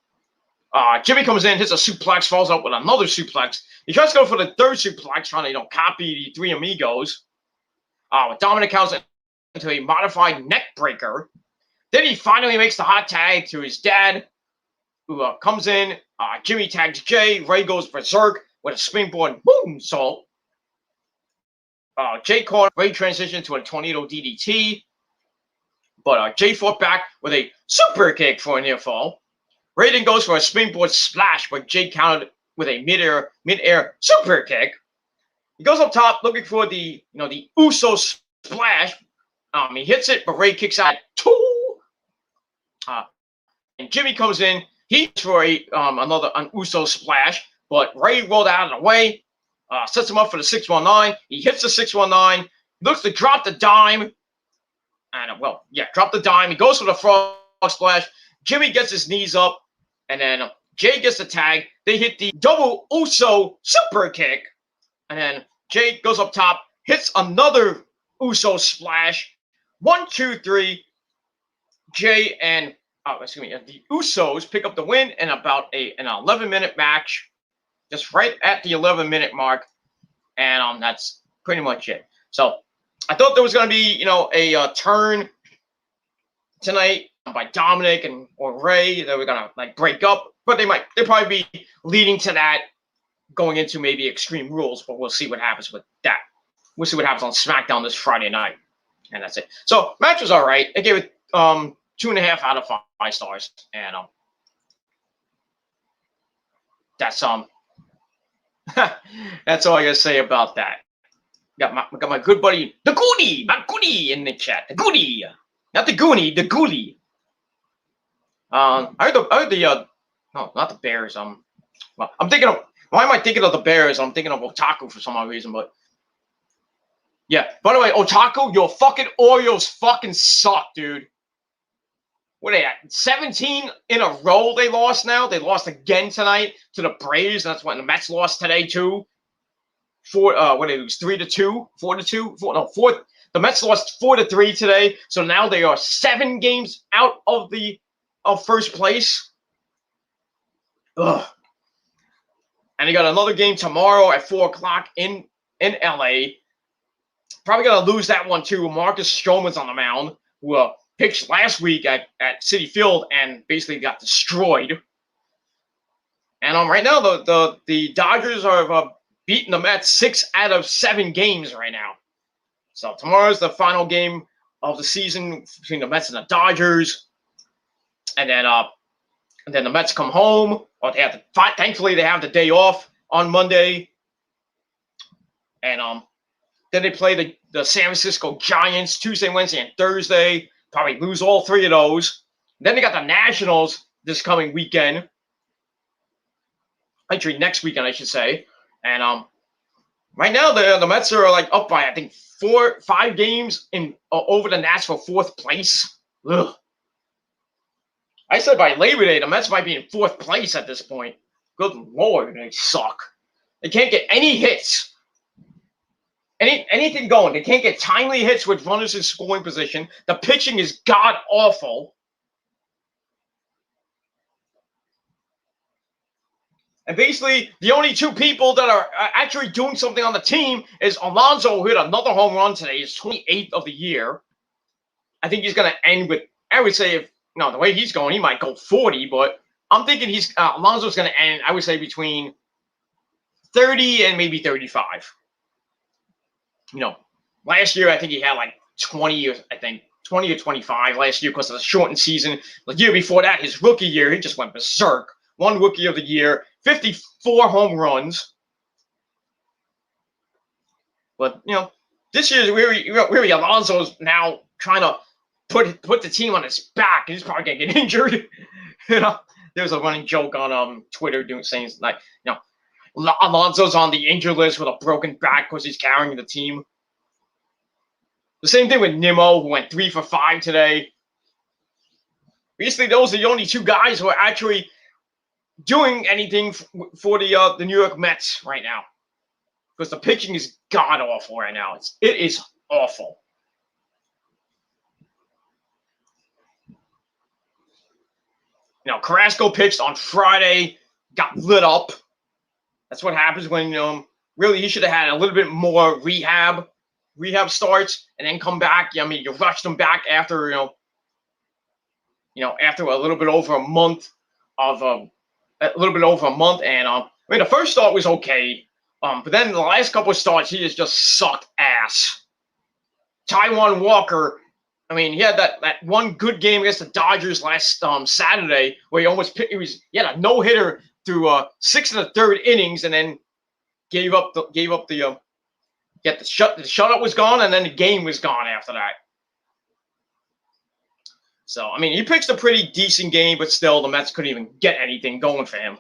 Jimmy comes in, hits a suplex, falls out with another suplex. He tries to go for the third suplex, trying to copy the Three Amigos. With Dominic counts into a modified neck breaker. Then he finally makes the hot tag to his dad, who comes in. Jimmy tags Jay. Ray goes berserk with a springboard moonsault. Jay caught Ray transition to a tornado DDT. But Jay fought back with a super kick for a near fall. Ray then goes for a springboard splash, but Jay countered with a mid-air super kick. He goes up top looking for the Uso splash. He hits it, but Ray kicks out at 2. And Jimmy comes in. He hits for an Uso splash, but Ray rolled out of the way. Sets him up for the 619. He hits the 619. Looks to drop the dime. And drop the dime. He goes for the frog splash. Jimmy gets his knees up. And then Jay gets the tag. They hit the double Uso super kick. And then Jay goes up top, hits another Uso splash. 1, 2, 3. Jay and the Usos pick up the win in about an 11-minute match, just right at the 11-minute mark, and that's pretty much it. So I thought there was going to be a turn tonight by Dominic or Ray. They were going to break up, but they'll probably be leading to that going into maybe Extreme Rules, but we'll see what happens with that. We'll see what happens on SmackDown this Friday night, and that's it. So match was all right. I gave it 2.5 out of 5 stars, and that's that's all I gotta say about that. Got my good buddy the Goonie in the chat. The Goonie, not the Goonie, the Goonie. I heard the no, not the Bears. Well, I'm thinking of, why am I thinking of the Bears? I'm thinking of Otaku for some odd reason, but yeah. By the way, Otaku, your fucking Orioles fucking suck, dude. What are they at? 17 in a row they lost now. They lost again tonight to the Braves. That's when the Mets lost today too. What did they lose? 3-2? 4-2? 4. The Mets lost 4-3 today. So now they are 7 games out of first place. Ugh. And they got another game tomorrow at 4:00 in LA. Probably gonna lose that one too. Marcus Stroman's on the mound, who pitched last week at Citi Field and basically got destroyed. And right now the Dodgers are beating the Mets 6 out of 7 games right now. So tomorrow's the final game of the season between the Mets and the Dodgers. And then the Mets come home. Or they have to fight. Thankfully, they have the day off on Monday. And then they play the San Francisco Giants Tuesday, Wednesday, and Thursday. Probably lose all 3 of those. Then they got the Nationals this coming weekend. Actually, next weekend, I should say. And right now, the Mets are up by, I think, 5 games over the Nats for 4th place. Ugh. I said by Labor Day, the Mets might be in 4th place at this point. Good Lord, they suck. They can't get any hits. Anything going. They can't get timely hits with runners in scoring position. The pitching is god-awful. And basically, the only 2 people that are actually doing something on the team is Alonso, who hit another home run today. His 28th of the year. I think he's going to end with, I would say, the way he's going, he might go 40, but I'm thinking Alonso's going to end, I would say, between 30 and maybe 35. Last year, I think he had 20 or 25 last year because of the shortened season. The year before that, his rookie year, he just went berserk. 1 rookie of the year, 54 home runs. But, this year, really Alonso's now trying to put the team on his back. He's probably going to get injured. There's a running joke on Twitter saying Alonso's on the injured list with a broken back because he's carrying the team. The same thing with Nimmo, who went 3 for 5 today. Basically, those are the only 2 guys who are actually doing anything for the New York Mets right now. Because the pitching is god-awful right now. It is awful. Carrasco pitched on Friday, got lit up. That's what happens when really he should have had a little bit more rehab starts and then come back. I mean, you rushed him back after after a little bit over a month and the first start was okay, but then the last couple of starts he has just sucked ass. Taijuan Walker, I mean, he had that one good game against the Dodgers last Saturday where he had a no-hitter through 6 1/3 innings and then gave up the shutout was gone and then the game was gone after that. So, I mean, he pitched a pretty decent game, but still the Mets couldn't even get anything going for him.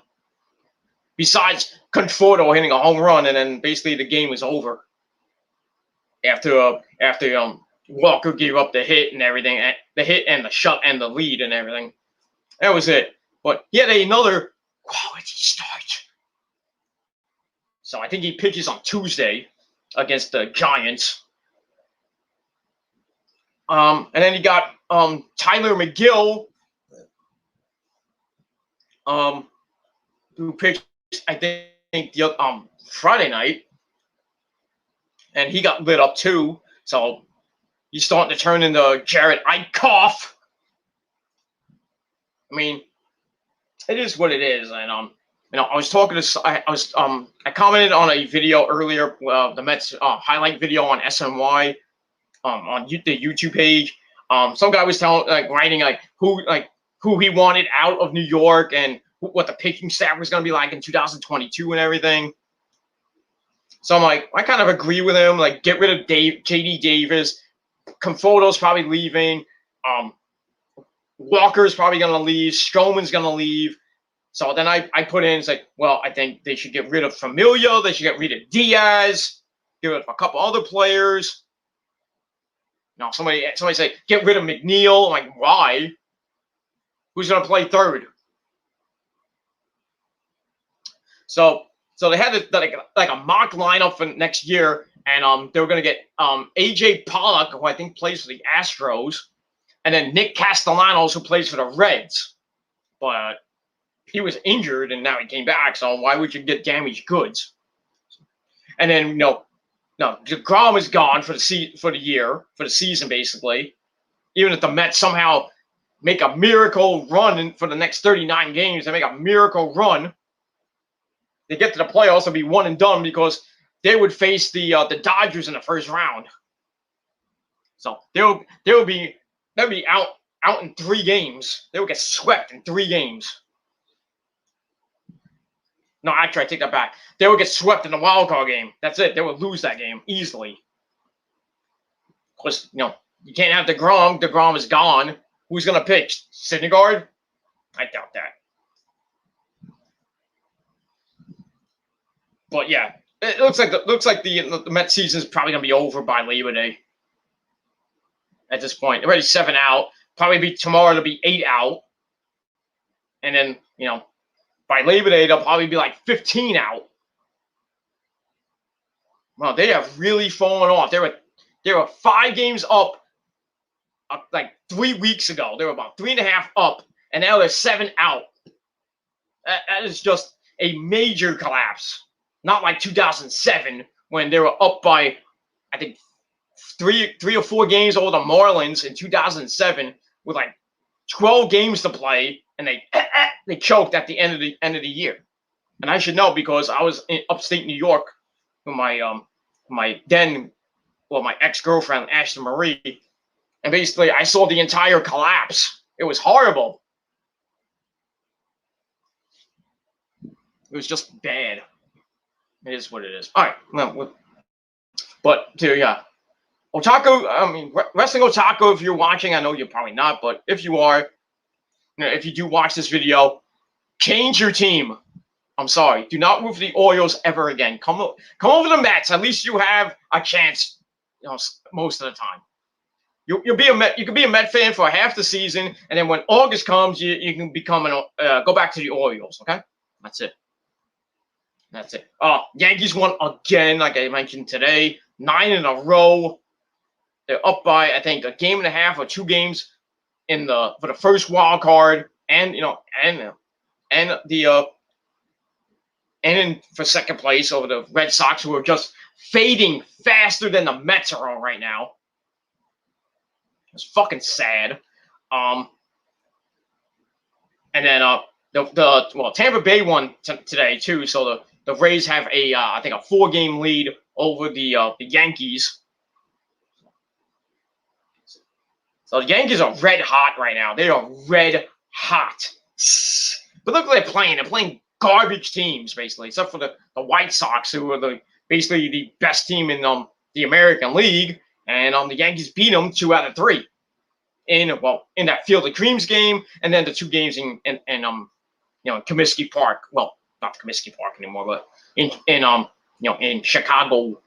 Besides Conforto hitting a home run and then basically the game was over. After Walker gave up the hit and everything, the hit and the shut and the lead and everything. That was it. But he had another quality start. So I think he pitches on Tuesday against the Giants. And then you got Tyler McGill, who pitched I think the Friday night. And he got lit up too. So he's starting to turn into Jared Eichhoff. I mean, it is what it is. And I was talking to I commented on a video earlier, the Mets highlight video on SNY, on the YouTube page. Some guy was writing who he wanted out of New York and what the pitching staff was going to be like in 2022 and everything. So I'm like, I kind of agree with him. Like, get rid of J.D. Davis. Conforto's probably leaving. Walker's probably going to leave. Stroman's going to leave. So then I put in, it's like, well, I think they should get rid of Familia. They should get rid of Diaz. Get rid of a couple other players. Somebody say, get rid of McNeil. I'm like, why? Who's going to play third? So they had like a mock lineup for next year, and they were going to get AJ Pollock, who I think plays for the Astros, and then Nick Castellanos, who plays for the Reds. But he was injured, and now he came back, so why would you get damaged goods? And then, DeGrom is gone for the season, basically. Even if the Mets somehow make a miracle run for the next 39 games, they make a miracle run, they get to the playoffs and be one and done because they would face the Dodgers in the first round. So they'll be out in 3 games. They will get swept in 3 games. No, actually, I take that back. They will get swept in the wild card game. That's it. They will lose that game easily. Of course, you can't have DeGrom. DeGrom is gone. Who's going to pitch? Syndergaard? I doubt that. But yeah, it looks like the Mets season is probably going to be over by Labor Day. At this point, already 7 out. Probably be tomorrow. It'll be 8 out, and then by Labor Day they'll probably be like 15 out. Well, they have really fallen off. They were 5 games up like 3 weeks ago. They were about 3.5 up, and now they're 7 out. That is just a major collapse. Not like 2007 when they were up by, I think, 3 or 4 games over the Marlins in 2007 with like 12 games to play, and they choked at the end of the year. And I should know because I was in upstate New York with my ex-girlfriend Ashton Marie, and basically I saw the entire collapse. It was horrible. It was just bad. It is what it is. All right. No, but Otaku, Wrestling Otaku, if you're watching, I know you're probably not, but if you are, if you do watch this video, change your team. I'm sorry. Do not root for the Orioles ever again. Come over the Mets. At least you have a chance, most of the time. You'll be a Met. You can be a Met fan for half the season, and then when August comes, you can become go back to the Orioles. Okay, that's it. That's it. Yankees won again, like I mentioned today, 9 in a row. They're up by, I think, a game and a half or 2 games for the first wild card. and and the and in for second place over the Red Sox, who are just fading faster than the Mets are right now. It's fucking sad. And then Tampa Bay won today too, so the Rays have I think a 4-game lead over the Yankees. So the Yankees are red hot right now. They are red hot. But look what they're playing. They're playing garbage teams, basically, except for the White Sox, who are basically the best team in the American League. And the Yankees beat them 2 out of 3 in that Field of Dreams game, and then the 2 games in Comiskey Park. Well, not Comiskey Park anymore, but in Chicago.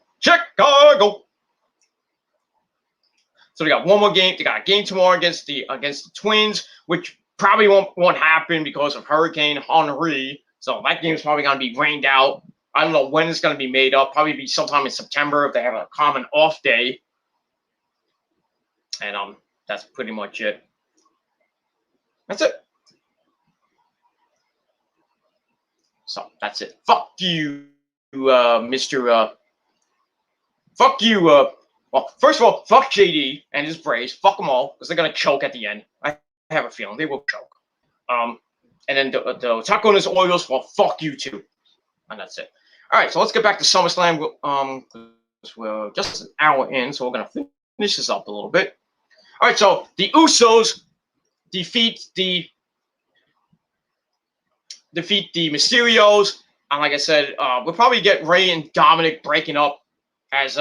So they got one more game. They got a game tomorrow against the Twins, which probably won't happen because of Hurricane Henri. So that game is probably going to be rained out. I don't know when it's going to be made up. Probably be sometime in September if they have a common off day. And that's pretty much it. That's it. So that's it. Fuck you, Mr. Fuck you. Well, first of all, fuck JD and his Braves. Fuck them all, because they're gonna choke at the end. I have a feeling they will choke. And then the Taco and his Orioles. Well, fuck you too. And that's it. All right, so let's get back to SummerSlam. We're just an hour in, so we're gonna finish this up a little bit. All right, so the Usos defeat the Mysterios, and like I said, we'll probably get Ray and Dominic breaking up as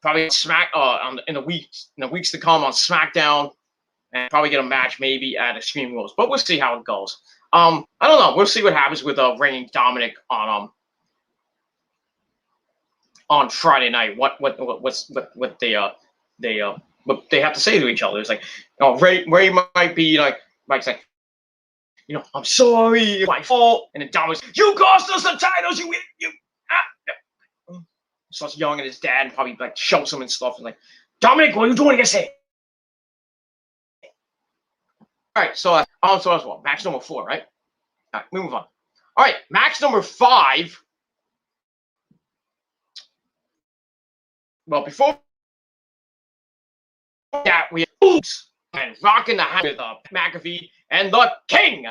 probably in the weeks to come on SmackDown, and probably get a match maybe at Extreme Rules. But we'll see how it goes. I don't know. We'll see what happens with Ray and Dominic on Friday night. What they have to say to each other. It's like, Ray might be like, Mike's like, I'm sorry, it's my fault. And then Dominic's, you cost us the titles, starts yelling at his dad and probably like shoves him and stuff. And like, Dominic, what are you doing against it? All right, so as well, match number 4, right? All right, we move on. All right, match number 5. Well, before that, we have and rocking the house with McAfee and the King,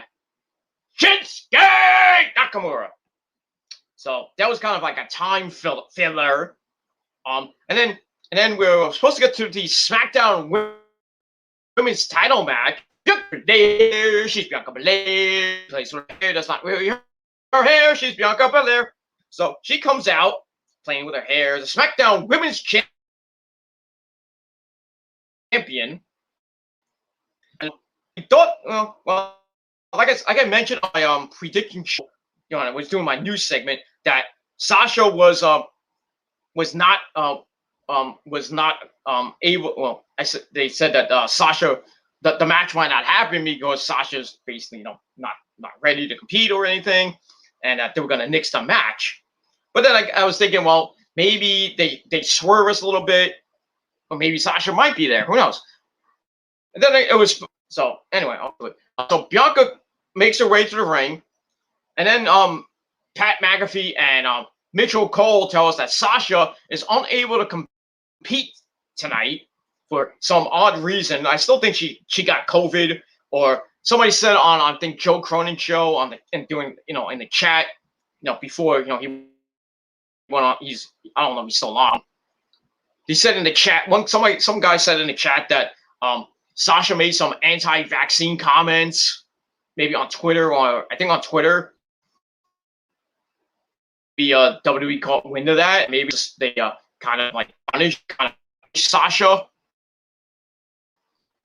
Shinsuke Nakamura. So that was kind of like a time filler. And then we're supposed to get to the SmackDown Women's Title match. She's Bianca Belair. That's not really her hair. She's Bianca Belair. So she comes out playing with her hair as a SmackDown Women's Champion. And I thought, like I mentioned on my prediction show, I was doing my news segment, that Sasha was not able. Well, they said that Sasha, the match might not happen because Sasha's basically not ready to compete or anything, and that they were gonna nix the match. But then I was thinking, well, maybe they swerve us a little bit, or maybe Sasha might be there. Who knows? And then it was so anyway. So Bianca makes her way to the ring, and then Pat McAfee and Mitchell Cole tell us that Sasha is unable to compete tonight for some odd reason. I still think she got COVID, or somebody said on I think Joe Cronin's show in the chat, before he went on. I don't know if he's still on. He said in the chat, some guy said in the chat that Sasha made some anti-vaccine comments, maybe on Twitter, or I think on Twitter. The WWE caught wind of that. Maybe they kind of punish Sasha.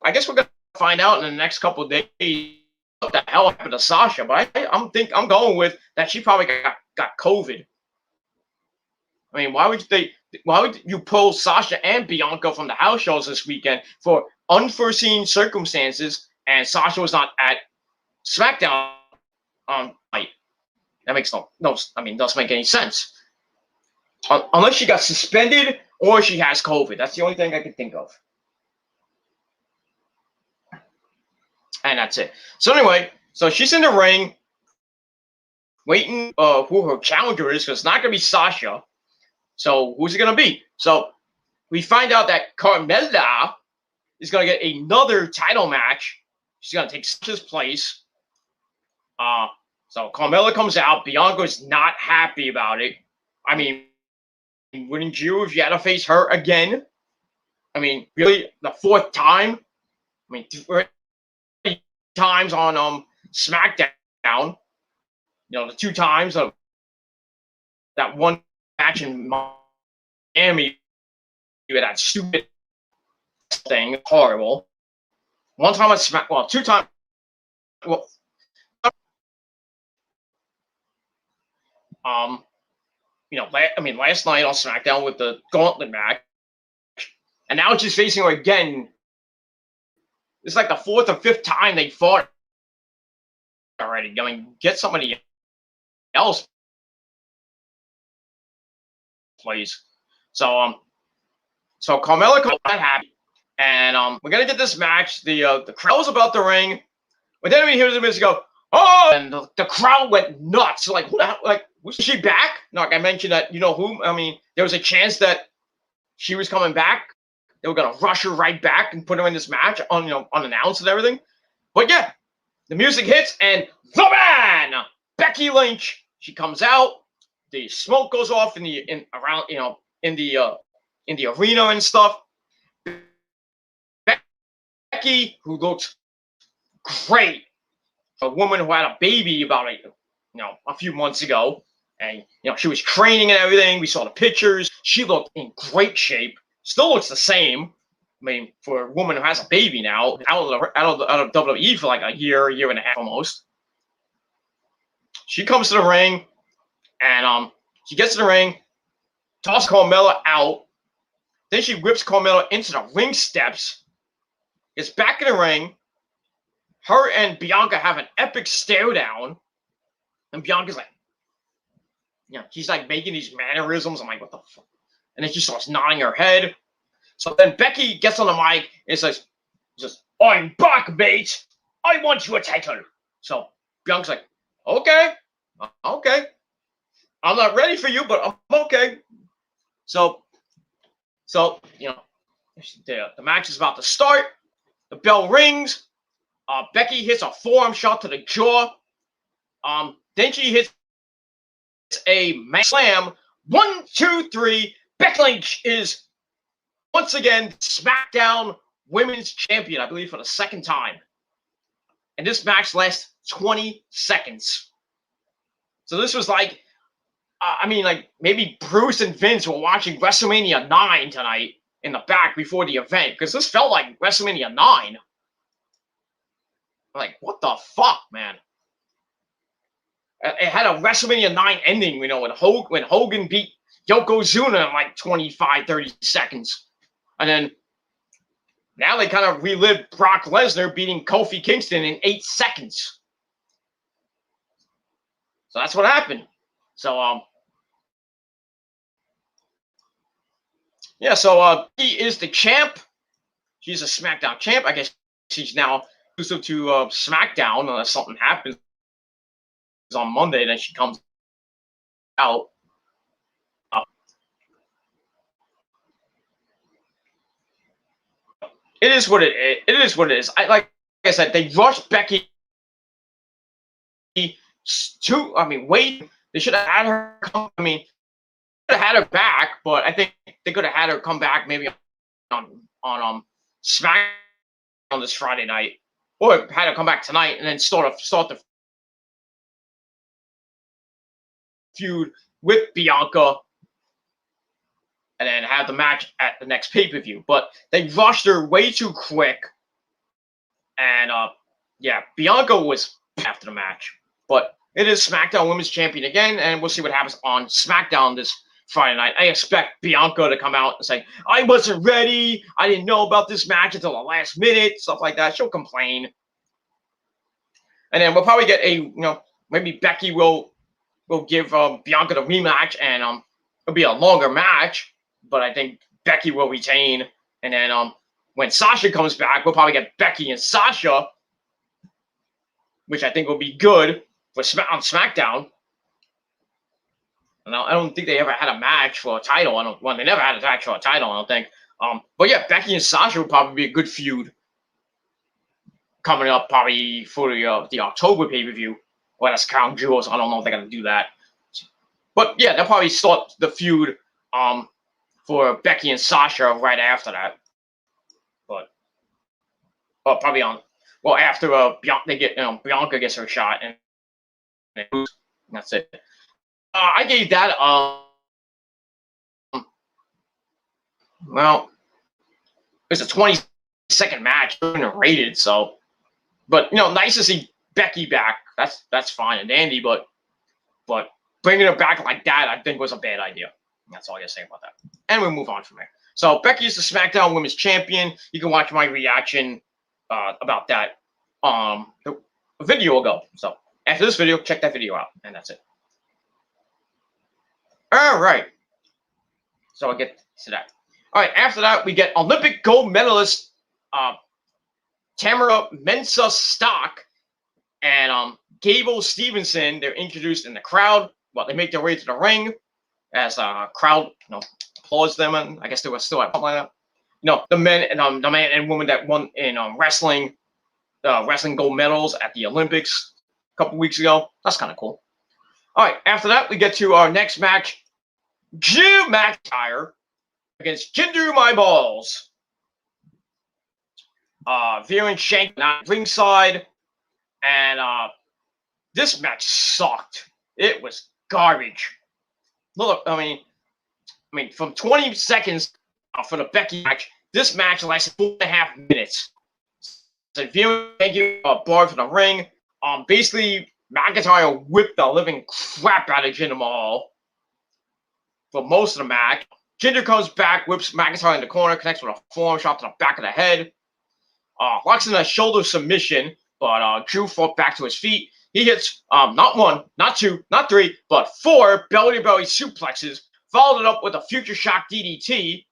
I guess we're gonna find out in the next couple of days what the hell happened to Sasha. But I'm going with that she probably got COVID. I mean, why would you pull Sasha and Bianca from the house shows this weekend for unforeseen circumstances, and Sasha was not at SmackDown night? That makes doesn't make any sense. Unless she got suspended or she has COVID. That's the only thing I can think of. And that's it. So anyway, So she's in the ring, waiting who her challenger is, because it's not going to be Sasha. So who's it going to be? So we find out that Carmella is going to get another title match. She's going to take Sasha's place. So Carmella comes out. Bianca's not happy about it. I mean, wouldn't you if you had to face her again? I mean, really, the fourth time? I mean, 3 times on SmackDown. You know, the 2 times of that one match in Miami, you had that stupid thing, horrible. 1 time on Smack, well, 2 times. Well, last night on SmackDown with the Gauntlet match, and now she's facing her again. It's like the 4th or 5th time they fought already. I mean, get somebody else, please. So Carmella comes out happy, and we're gonna get this match. The crowd's about the ring, but then we hear the music go, oh, and the crowd went nuts. Like, what the hell? Like, was she back? No, like I mentioned that, you know who? I mean, there was a chance that she was coming back. They were gonna rush her right back and put her in this match unannounced and everything. But yeah, the music hits and the man, Becky Lynch, she comes out. The smoke goes off in the arena and stuff. Becky, who looks great, a woman who had a baby about a few months ago, and she was training and everything. We saw the pictures. She looked in great shape. Still looks the same. I mean, for a woman who has a baby now, out of WWE for like a year and a half almost. She comes to the ring, and she gets to the ring, tosses Carmella out. Then she whips Carmella into the ring steps, gets back in the ring. Her and Bianca have an epic stare down, and Bianca's like, she's like making these mannerisms. I'm like, what the fuck? And then she starts nodding her head. So then Becky gets on the mic and says, I'm back, mate. I want your title. So Bianca's like, okay. I'm not ready for you, but I'm okay. So the match is about to start. The bell rings. Becky hits a forearm shot to the jaw. Then she hits a slam. 1, 2, 3. Becky Lynch is once again SmackDown Women's Champion, I believe, for the 2nd time. And this match lasts 20 seconds. So this was like, maybe Bruce and Vince were watching WrestleMania 9 tonight in the back before the event, because this felt like WrestleMania 9. Like, what the fuck, man? It had a WrestleMania 9 ending, when Hogan beat Yokozuna in like 25, 30 seconds. And then now they kind of relived Brock Lesnar beating Kofi Kingston in 8 seconds. So that's what happened. So, he is the champ. She's a SmackDown champ. I guess she's now exclusive to SmackDown unless something happens on Monday. Then she comes out. It is what it is. It is what it is. Like I said, they rushed Becky wait. They should have had her come. I mean, could have had her back, but I think they could have had her come back maybe on SmackDown this Friday night, or had her come back tonight and then start the feud with Bianca, and then have the match at the next pay-per-view. But they rushed her way too quick, and Bianca was after the match. But it is SmackDown Women's Champion again, and we'll see what happens on SmackDown this Friday night. I expect Bianca to come out and say, I wasn't ready. I didn't know about this match until the last minute, stuff like that. She'll complain. And then we'll probably get maybe Becky will give Bianca the rematch, and it'll be a longer match, but I think Becky will retain. And then when Sasha comes back, we'll probably get Becky and Sasha which I think will be good for on SmackDown. And I don't think they ever had a match for a title. They never had a match for a title, I don't think. But yeah, Becky and Sasha would probably be a good feud coming up probably for the October pay-per-view. Well, that's Crown Jewels. I don't know if they're going to do that. But yeah, they'll probably start the feud for Becky and Sasha right after that. But probably after Bianca gets her shot, and that's it. I gave that well, it's a 20-second match, rated, so. But nice to see Becky back. That's fine and dandy, but bringing her back like that, I think, was a bad idea. That's all I gotta say about that. And we'll move on from there. So Becky is the SmackDown Women's Champion. You can watch my reaction about that a video ago. So after this video, check that video out, and that's it. All right. So I'll get to that. All right. After that, we get Olympic gold medalist Tamara Mensah-Stock and Gable Stevenson. They're introduced in the crowd. Well, they make their way to the ring as a crowd, applauds them, and I guess they were still at something like that. The men and the man and woman that won in wrestling gold medals at the Olympics a couple weeks ago. That's kind of cool. All right. After that, we get to our next match: Drew McIntyre against Jinder Mahal. Veer and Shank not ringside, and this match sucked. It was garbage. Look, I mean, from 20 seconds for the Becky match, this match lasted 4.5 minutes. So Veer and Shank barred from the ring. Basically, McIntyre whipped the living crap out of Jinder Mahal for most of the match. Jinder comes back, whips McIntyre in the corner, connects with a forearm shot to the back of the head. Locks in a shoulder submission, but Drew fought back to his feet. He hits not one, not two, not three, but 4 belly-to-belly suplexes, followed it up with a future shock DDT.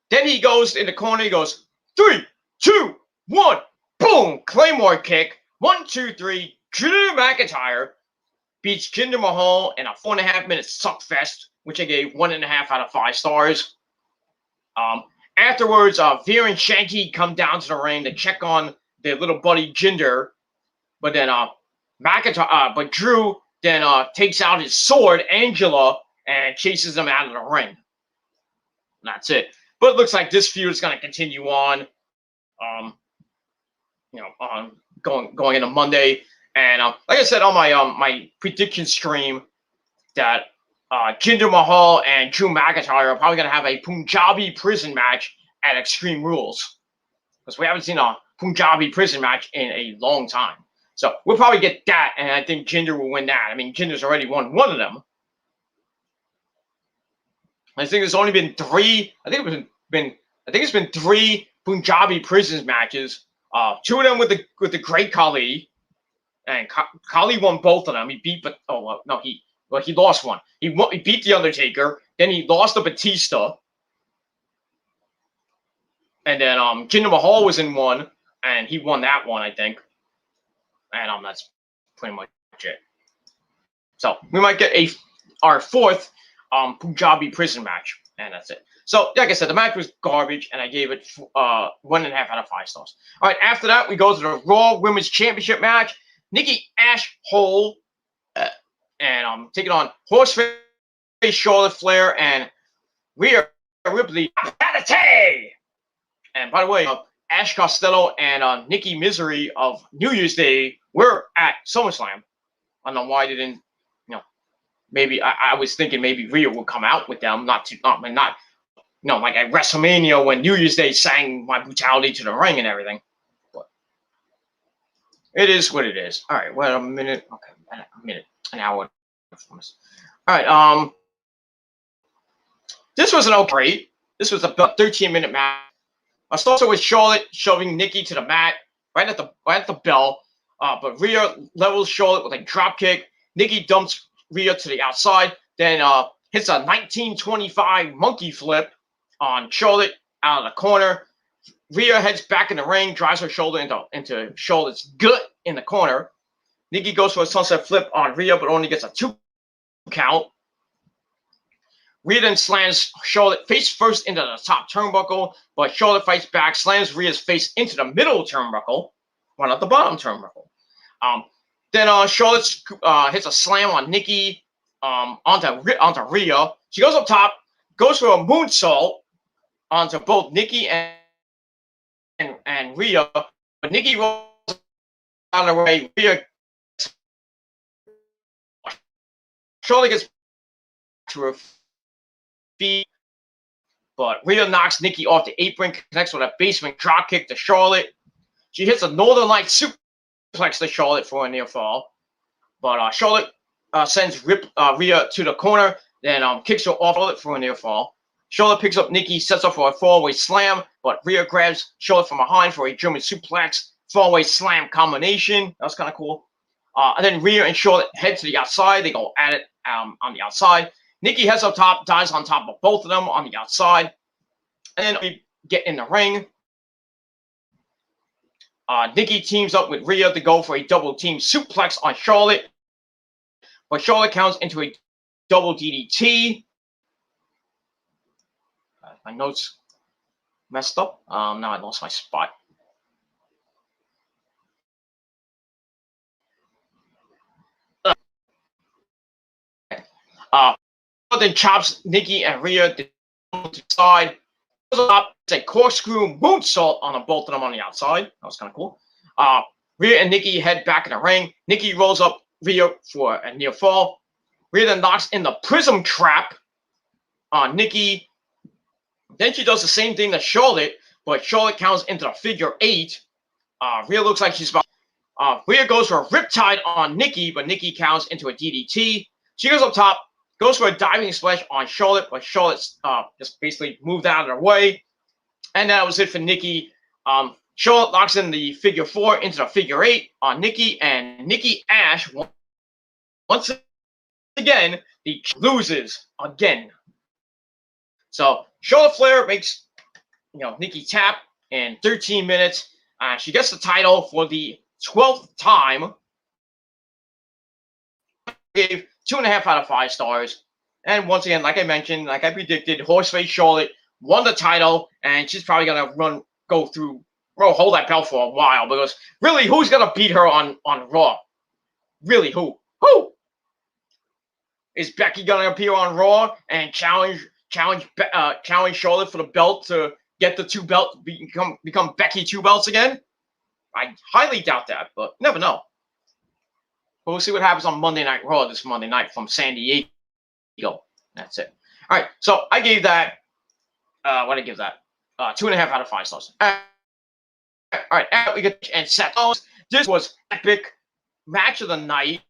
Then he goes in the corner, he goes 3, 2, 1, boom! Claymore kick, 1, 2, 3. Drew McIntyre beats Jinder Mahal in a 4.5-minute suckfest, which I gave 1.5 out of 5 stars. Afterwards, Veer and Shanky come down to the ring to check on their little buddy Jinder, but then but Drew then takes out his sword, Angela, and chases him out of the ring. And that's it. But it looks like this feud is going to continue on, going into Monday. And like I said on my my prediction stream, that Jinder Mahal and Drew McIntyre are probably going to have a Punjabi prison match at Extreme Rules, because we haven't seen a Punjabi prison match in a long time. So we'll probably get that, and I think Jinder will win that. I mean, Jinder's already won one of them. I think there's only been 3. I think it's been 3 Punjabi prison matches. 2 of them with the Great Khali, and Khali won both of them. He beat, he lost one. He beat the Undertaker. Then he lost to Batista. And then Jinder Mahal was in one, and he won that one, I think. And that's pretty much it. So we might get our 4th Punjabi prison match, and that's it. So like I said, the match was garbage, and I gave it 1.5 out of 5 stars. All right, after that, we go to the Raw Women's Championship match. Nikki Ash-Hole and taking on Horseface, Charlotte Flair, and Rhea Ripley. And by the way, Ash Costello and Nikki Misery of New Year's Day were at SummerSlam. I don't know why they didn't. Maybe I was thinking maybe Rhea would come out with them, like at WrestleMania when New Year's Day sang My Brutality to the ring and everything. But it is what it is. All right, well, a minute. Okay, a minute, an hour. All right, this was an okay. This was a 13-minute match. I started with Charlotte shoving Nikki to the mat right at the bell, but Rhea levels Charlotte with a drop kick. Nikki dumps Rhea to the outside, then hits a 1925 monkey flip on Charlotte out of the corner. Rhea heads back in the ring, drives her shoulder into Charlotte's gut in the corner. Nikki goes for a sunset flip on Rhea, but only gets a 2 count. Rhea then slams Charlotte face first into the top turnbuckle, but Charlotte fights back, slams Rhea's face into the middle turnbuckle, one at the bottom turnbuckle. Then Charlotte hits a slam on Nikki onto Rhea. She goes up top, goes for a moonsault onto both Nikki and Rhea, but Nikki rolls out of the way. Rhea, Charlotte gets to her feet, but Rhea knocks Nikki off the apron, connects with a basement drop kick to Charlotte. She hits a Northern Light suplex to Charlotte for a near fall, but Charlotte sends Rhea to the corner, then kicks her off Charlotte for a near fall. Charlotte picks up Nikki, sets up for a fallaway slam, but Rhea grabs Charlotte from behind for a German suplex fallaway slam combination. That was kind of cool. And then Rhea and Charlotte head to the outside. They go at it on the outside. Nikki heads up top, dives on top of both of them on the outside. And then we get in the ring. Nikki teams up with Rhea to go for a double team suplex on Charlotte. But Charlotte counts into a double DDT. My notes messed up. Now I lost my spot. Then chops Nikki and Rhea to the side. It's a corkscrew moonsault on both of them on the outside. That was kind of cool. Rhea and Nikki head back in the ring. Nikki rolls up Rhea for a near fall. Rhea then knocks in the prism trap on Nikki. Then she does the same thing to Charlotte, but Charlotte counts into the figure 8. Rhea looks like she's about. Rhea goes for a riptide on Nikki, but Nikki counts into a DDT. She goes up top, goes for a diving splash on Charlotte, but Charlotte's just basically moved out of her way. And that was it for Nikki. Charlotte locks in the figure 4 into the figure 8 on Nikki, and Nikki Ash once again loses again. So Charlotte Flair makes Nikki tap in 13 minutes. She gets the title for the 12th time. Gave 2.5 out of 5 stars. And once again, like I mentioned, like I predicted, Horseface Charlotte won the title, and she's probably gonna hold that belt for a while, because really, who's gonna beat her on Raw? Really, who? Who? Is Becky gonna appear on Raw and challenge Charlotte for the belt to get the 2 belts, become Becky 2 belts again? I highly doubt that, but you never know. But we'll see what happens on Monday Night Raw this Monday night from San Diego. That's it. All right, so I gave that. What did I give that? 2.5 out of 5 stars. All right, we get and Seth. This was epic match of the night.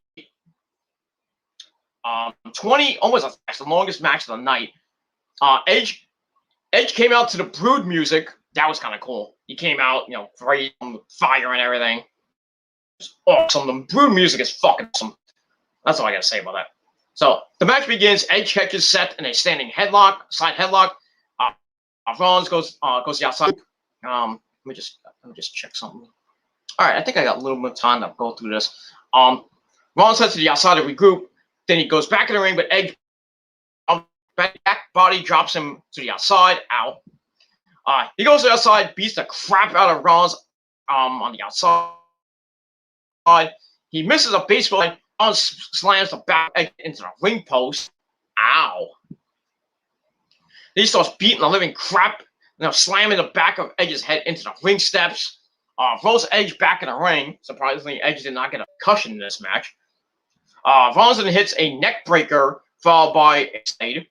20, almost the longest match of the night. Edge came out to the Brood music. That was kind of cool. He came out, right on fire and everything. It's awesome. The Brood music is fucking awesome. That's all I gotta say about that. So the match begins. Edge catches Seth in a standing headlock, side headlock. Rollins goes to the outside. Let me just check something. All right, I think I got a little more time to go through this. Rollins heads to the outside to regroup. Then he goes back in the ring, but Edge back body drops him to the outside. Ow. He goes to the outside, beats the crap out of Rollins on the outside. He misses a baseball and slams the back into the ring post. Ow. Then he starts beating the living crap, slamming the back of Edge's head into the ring steps. Rolls Edge back in the ring. Surprisingly, Edge did not get a concussion in this match. Rollins then hits a neck breaker, followed by a snade.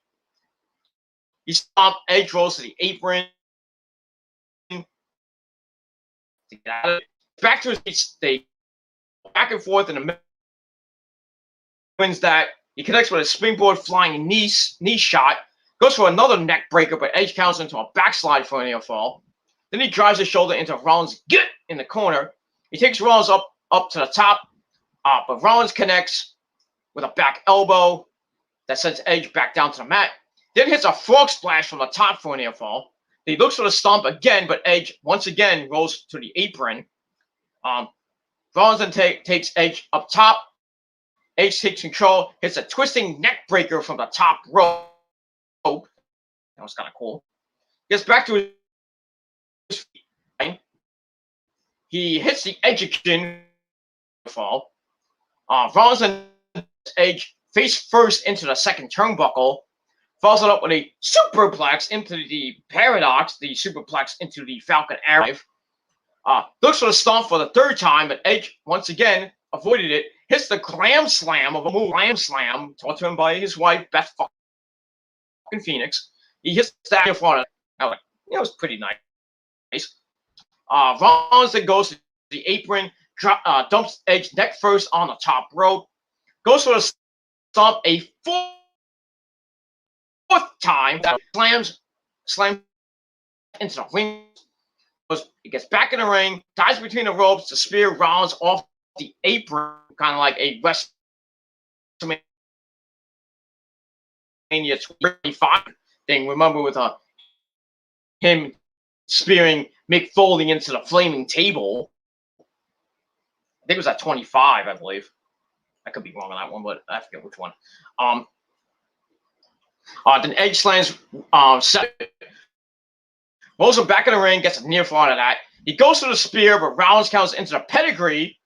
He stomped. Edge rolls to the apron. Back to his feet. They back and forth in the middle. Wins that. He connects with a springboard flying knee shot. Goes for another neck breaker, but Edge counts into a backslide for a near fall. Then he drives his shoulder into Rollins' gut in the corner. He takes Rollins up to the top, but Rollins connects with a back elbow that sends Edge back down to the mat. Then hits a frog splash from the top for a near fall. He looks for the stomp again, but Edge once again rolls to the apron. Rollins then takes Edge up top. Edge takes control, hits a twisting neck breaker from the top rope. That was kind of cool. Gets back to his feet. He hits the execution fall. Rollins and Edge face first into the second turnbuckle. Follows it up with a superplex into the Paradox, the superplex into the Falcon Arrow. Looks for the stomp for the third time, but Edge once again avoided it. Hits the Glam Slam of a move, Glam Slam, taught to him by his wife, Beth fucking Phoenix. He hits that in front of it. It was pretty nice. Rollins then goes to the apron, dumps Edge neck first on the top rope. Goes for the stomp a fourth time. Slams into the ring. He gets back in the ring, dives between the ropes to spear Rollins off the apron, kind of like a WrestleMania 25 thing. Remember with him spearing Mick Foley into the flaming table. I think it was at 25, I believe. I could be wrong on that one, but I forget which one. Then Edge slams rolls him back in the ring, gets a near fall out of that. He goes for the spear, but Rollins counts into the pedigree.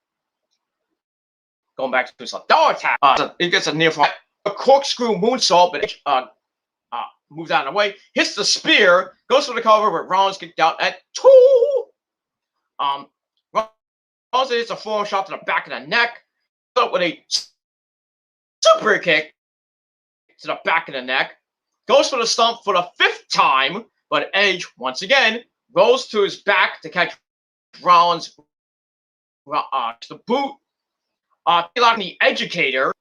Going back to his dog attack. He gets a near fall. A corkscrew moonsault, but Edge moves out of the way. Hits the spear, goes for the cover, but Rollins kicked out at 2. Rollins hits a forearm shot to the back of the neck. Up with a super kick to the back of the neck. Goes for the stomp for the 5th time, but Edge, once again, rolls to his back to catch Rollins to the boot. The Educator,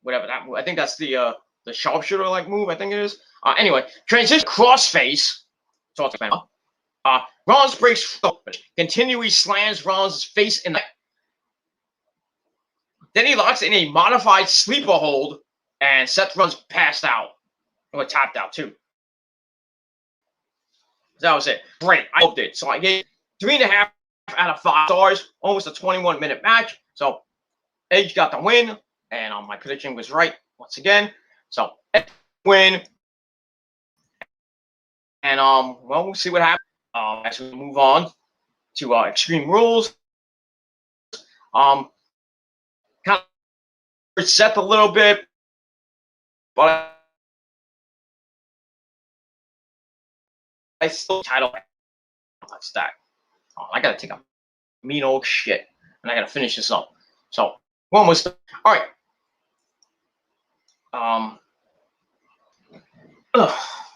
whatever that move. I think that's the sharpshooter-like move, I think it is. Anyway, transition crossface. Rollins breaks open. Continually slams Rollins' face in the... Then he locks in a modified sleeper hold, and Seth Rollins passed out. Or tapped out, too. That was it. Great. I loved it. So I gave 3.5 out of 5 stars. Almost a 21-minute match. So Edge got the win. And my prediction was right once again. So Edge win. And well, we'll see what happens as we move on to Extreme Rules. Kind of Seth a little bit, but I still title that's that. I gotta take a mean old shit, and I gotta finish this up. So one was all right.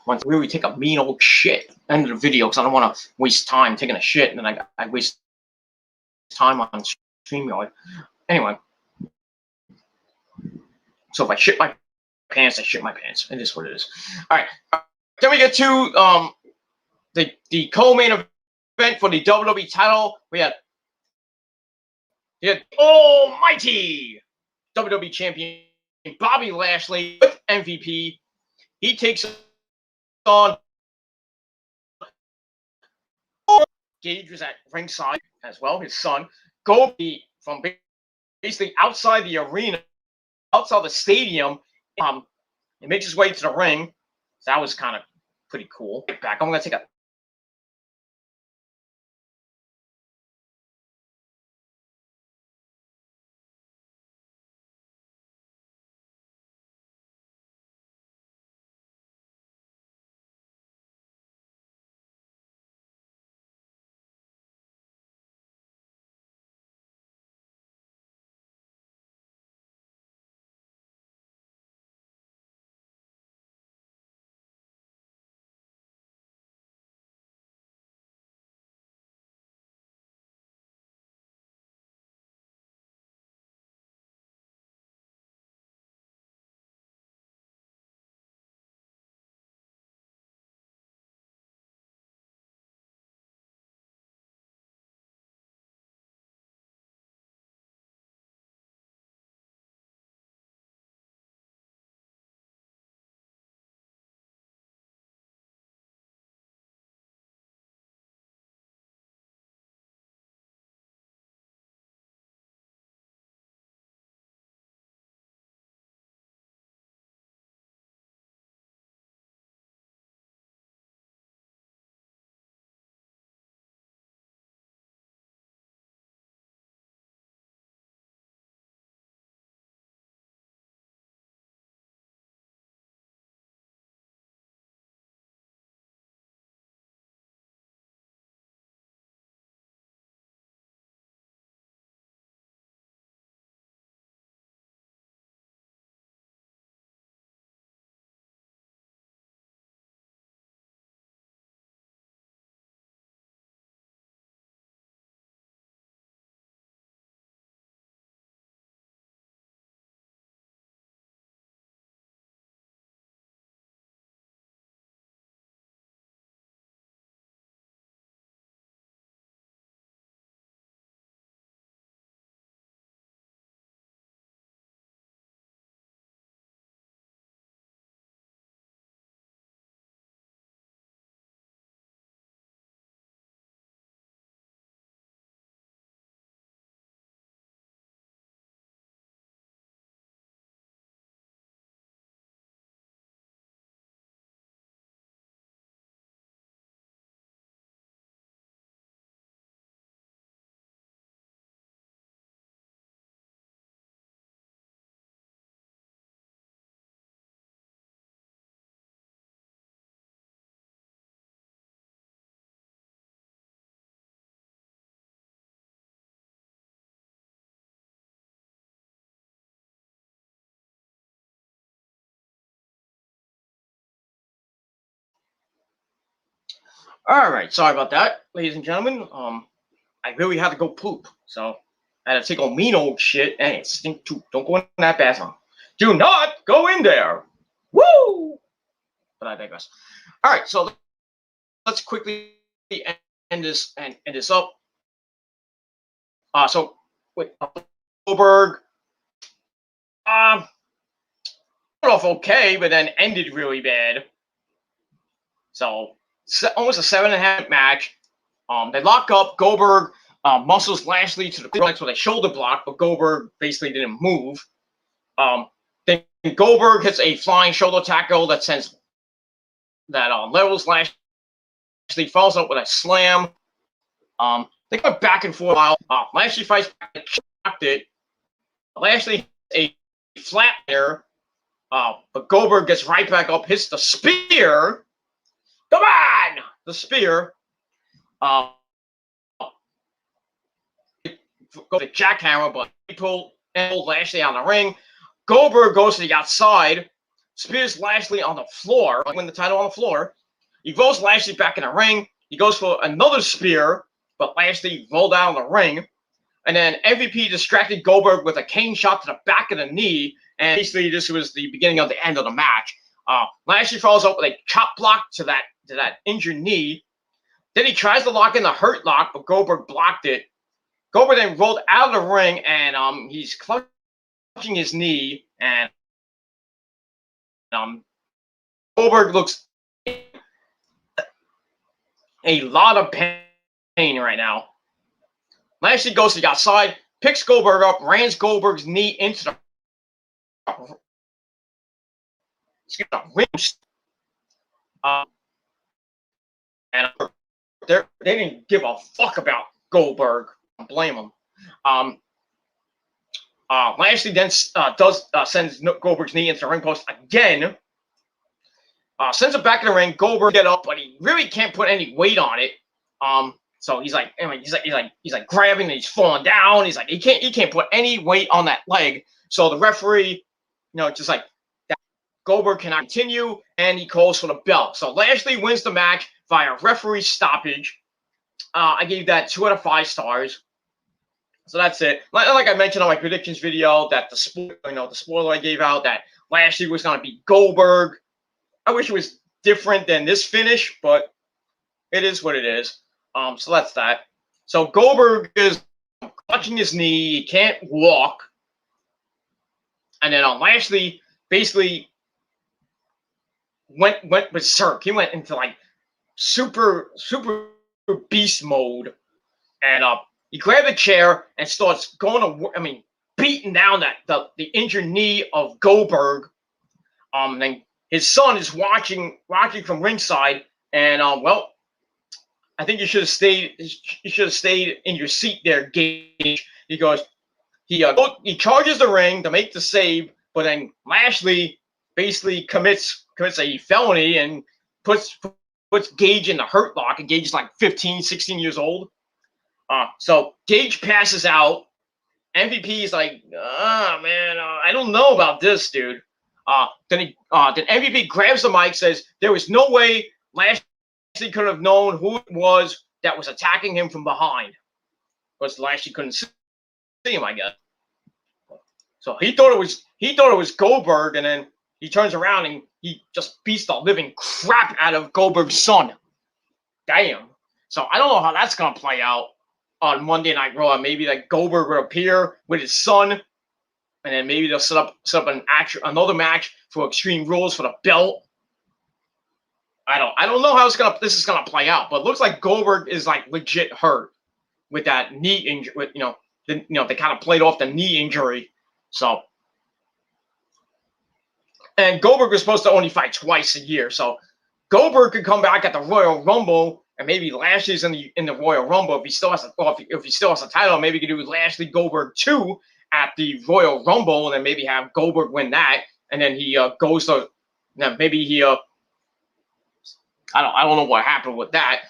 Once we really take a mean old shit. End of the video because I don't want to waste time taking a shit, and then I waste time on StreamYard. Anyway, so if I shit my pants, I shit my pants. It is what it is. All right. Then we get to the co-main event for the WWE title. We had almighty WWE champion Bobby Lashley with MVP. He takes on Gage was at ringside as well. His son Goldie from basically outside the arena, outside the stadium. He makes his way to the ring. So that was kind of pretty cool. Back. I'm gonna take a All right, sorry about that, ladies and gentlemen. I really had to go poop, so I had to take a mean old shit, and it stink too. Don't go in that bathroom. Do not go in there. Woo! But I digress. All right, so let's quickly end this up. So with Goldberg, started off okay, but then ended really bad. So almost a 7.5 match. They lock up. Goldberg muscles Lashley to the flex with a shoulder block, but Goldberg basically didn't move. Then Goldberg hits a flying shoulder tackle that sends that levels Lashley, follows up with a slam. They go back and forth. Lashley fights back, blocked it. Lashley hits a flat there, but Goldberg gets right back up, hits the spear. Come on, the spear. Go to jackhammer, but he pulled Lashley on the ring. Goldberg goes to the outside, spears Lashley on the floor, win the title on the floor. He rolls Lashley back in the ring. He goes for another spear, but Lashley rolled down the ring. And then MVP distracted Goldberg with a cane shot to the back of the knee. And basically, this was the beginning of the end of the match. Lashley follows up with a chop block to that injured knee. Then he tries to lock in the hurt lock, but Goldberg blocked it. Goldberg then rolled out of the ring, and he's clutching his knee, and Goldberg looks a lot of pain right now. Lashley goes to the outside, picks Goldberg up, rams Goldberg's knee into the ring. And they didn't give a fuck about Goldberg. Blame him. Lashley then sends Goldberg's knee into the ring post again. Sends it back in the ring. Goldberg get up, but he really can't put any weight on it. So he's like grabbing, and he's falling down. He's like he can't put any weight on that leg. So the referee, just like that, Goldberg cannot continue, and he calls for the belt. So Lashley wins the match via referee stoppage. I gave that 2 out of 5 stars. So that's it. Like I mentioned on my predictions video, that the spoiler I gave out that Lashley was going to beat Goldberg. I wish it was different than this finish, but it is what it is. So that's that. So Goldberg is clutching his knee. He can't walk. And then Lashley basically went berserk. He went into like super beast mode. And he grabbed a chair and starts beating down the injured knee of Goldberg. Then his son is watching from ringside, and I think you should have stayed. You should have stayed in your seat there, Gage. He goes, he charges the ring to make the save, but then Lashley basically commits a felony and puts Gage in the hurt lock, and Gage is like 15, 16 years old. So Gage passes out. MVP is like, man, I don't know about this, dude. Then MVP grabs the mic, says there was no way Lashley could have known who it was that was attacking him from behind, because Lashley couldn't see him, I guess. So he thought it was Goldberg, and then he turns around and he just beats the living crap out of Goldberg's son. Damn. So I don't know how that's gonna play out on Monday Night Raw. Maybe that Goldberg will appear with his son, and then maybe they'll set up another match for Extreme Rules for the belt. I don't know how this is gonna play out, but it looks like Goldberg is like legit hurt with that knee injury. They kind of played off the knee injury. So, and Goldberg was supposed to only fight twice a year, so Goldberg could come back at the Royal Rumble, and maybe Lashley's in the Royal Rumble if he still has a title. Maybe he could do Lashley Goldberg 2 at the Royal Rumble, and then maybe have Goldberg win that, and then he goes to maybe he I don't know what happened with that.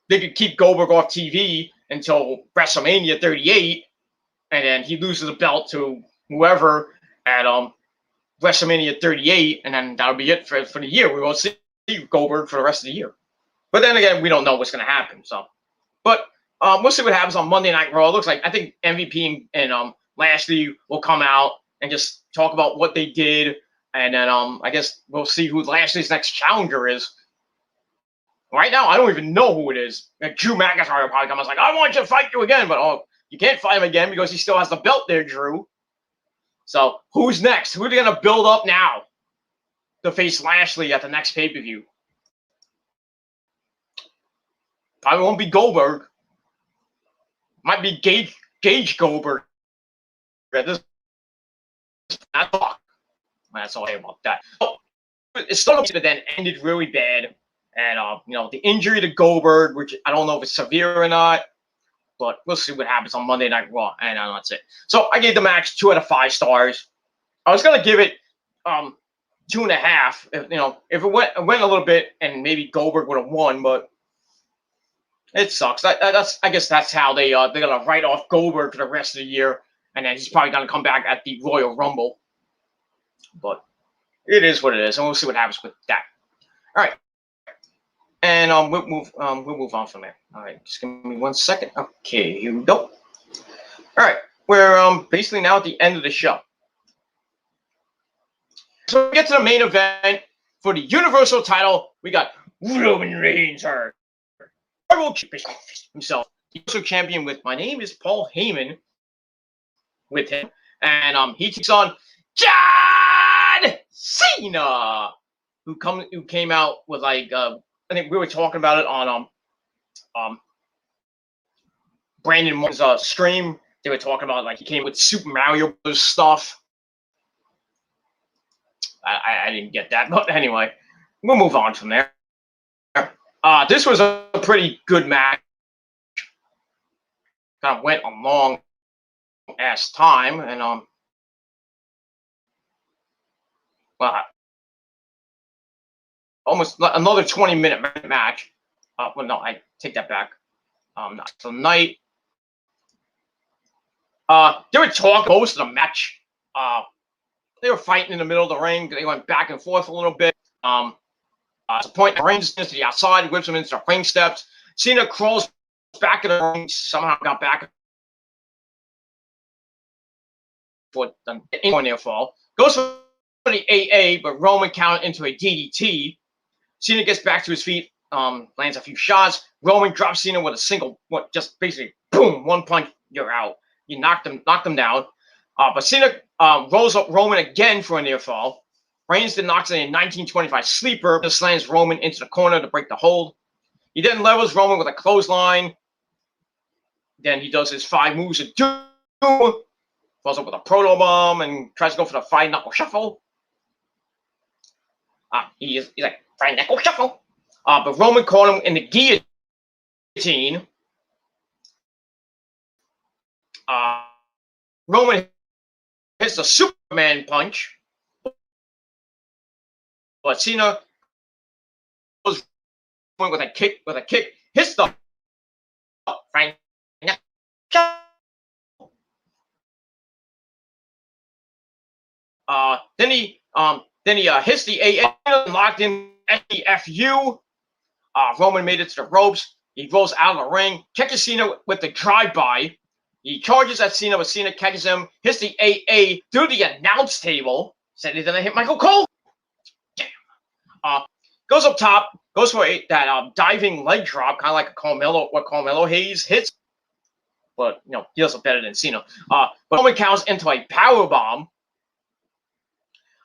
They could keep Goldberg off TV until WrestleMania 38, and then he loses the belt to whoever at WrestleMania 38, and then that'll be it for the year. We won't see Goldberg for the rest of the year. But then again, we don't know what's going to happen. So, but we'll see what happens on Monday Night Raw. It looks like I think MVP and Lashley will come out and just talk about what they did, and then I guess we'll see who Lashley's next challenger is. Right now, I don't even know who it is. Like, Drew McIntyre will probably come. I was like, I want to fight you again, but you can't fight him again because he still has the belt there, Drew. So who's next? Who are they going to build up now to face Lashley at the next pay-per-view? Probably won't be Goldberg. Might be Gage Goldberg. That's all I say about that. So, it started but then ended really bad. And, the injury to Goldberg, which I don't know if it's severe or not, but we'll see what happens on Monday Night Raw. And that's it. So I gave the match 2 out of 5 stars. I was going to give it 2.5. If it went a little bit and maybe Goldberg would have won, but it sucks. I guess that's how they're going to write off Goldberg for the rest of the year. And then he's probably going to come back at the Royal Rumble. But it is what it is. And we'll see what happens with that. All right. And we'll move on from there. All right, just give me 1 second. Okay, here we go. All right, we're basically now at the end of the show. So we get to the main event for the Universal title. We got Roman Reigns, himself, the Universal Champion. With my name is Paul Heyman. With him, and he takes on John Cena, who came out with like. I think we were talking about it on Brandon Moore's stream. They were talking about like he came with Super Mario Bros. Stuff. I didn't get that, but anyway, we'll move on from there. This was a pretty good match. Kind of went a long ass time, and almost another 20-minute match. Well, no, I take that back. Tonight, they were talking most of the match. They were fighting in the middle of the ring. They went back and forth a little bit. At the point, Reigns to the outside, whips him into the ring steps. Cena crawls back in the ring. Somehow got back for the near fall. Goes for the AA, but Roman counted into a DDT. Cena gets back to his feet, lands a few shots. Roman drops Cena with a single, just basically, boom, one punch, you're out. You knocked him down. But Cena rolls up Roman again for a near fall. Reigns then knocks in a 1925 sleeper, just slams Roman into the corner to break the hold. He then levels Roman with a clothesline. Then he does his 5 moves of doom, falls up with a proto bomb, and tries to go for the 5-knuckle shuffle. He's like, 5-knuckle shuffle. But Roman caught him in the guillotine. Roman hits the Superman punch. But Cena goes with a kick, hits the Frank. Then he hits the AA, locked in SDFU. Roman made it to the ropes. He rolls out of the ring, catches Cena with the drive-by. He charges at Cena, but Cena catches him, hits the AA through the announce table. Said he's gonna hit Michael Cole. Goes up top, goes for that diving leg drop, kind of like what Carmelo Hayes hits. But he does it better than Cena. But Roman counts into a power bomb.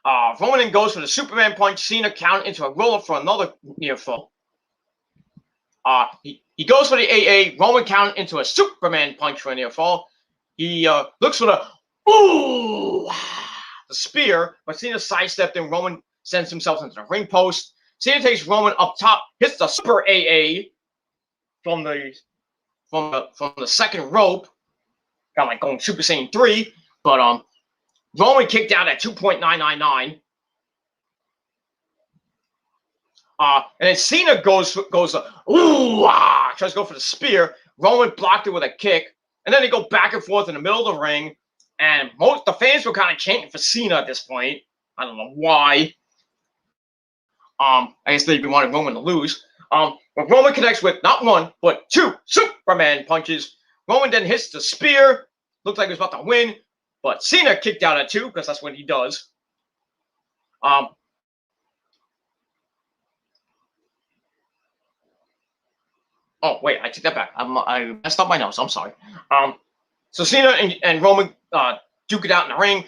Roman then goes for the Superman punch. Cena count into a roll-up for another near fall. He goes for the AA. Roman count into a Superman punch for a near fall. He looks for the spear, but Cena sidestepped and Roman sends himself into the ring post. Cena takes Roman up top, hits the Super AA from the second rope, kind of like going Super Saiyan 3. But Roman kicked out at 2.999. And then Cena tries to go for the spear. Roman blocked it with a kick, and then they go back and forth in the middle of the ring. And the fans were kind of chanting for Cena at this point. I don't know why. I guess they wanted Roman to lose. When Roman connects with not one, but two Superman punches, Roman then hits the spear. Looked like he was about to win, but Cena kicked out at 2 because that's what he does. Oh, wait, I take that back. I messed up my notes. I'm sorry. So Cena and Roman duke it out in the ring.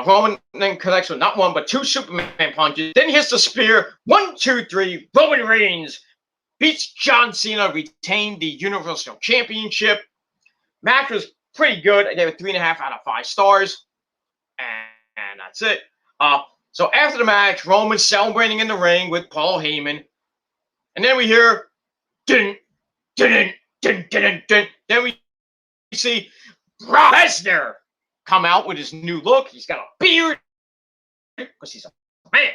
Roman then connects with not one, but 2 Superman punches. Then hits the spear. 1, 2, 3. Roman Reigns beats John Cena, retained the Universal Championship. Match was pretty good. I gave it 3.5 out of 5 stars. And that's it. So after the match, Roman celebrating in the ring with Paul Heyman. And then we hear dun, dun, dun, dun, dun. Then we see Brock Lesnar come out with his new look. He's got a beard because he's a man.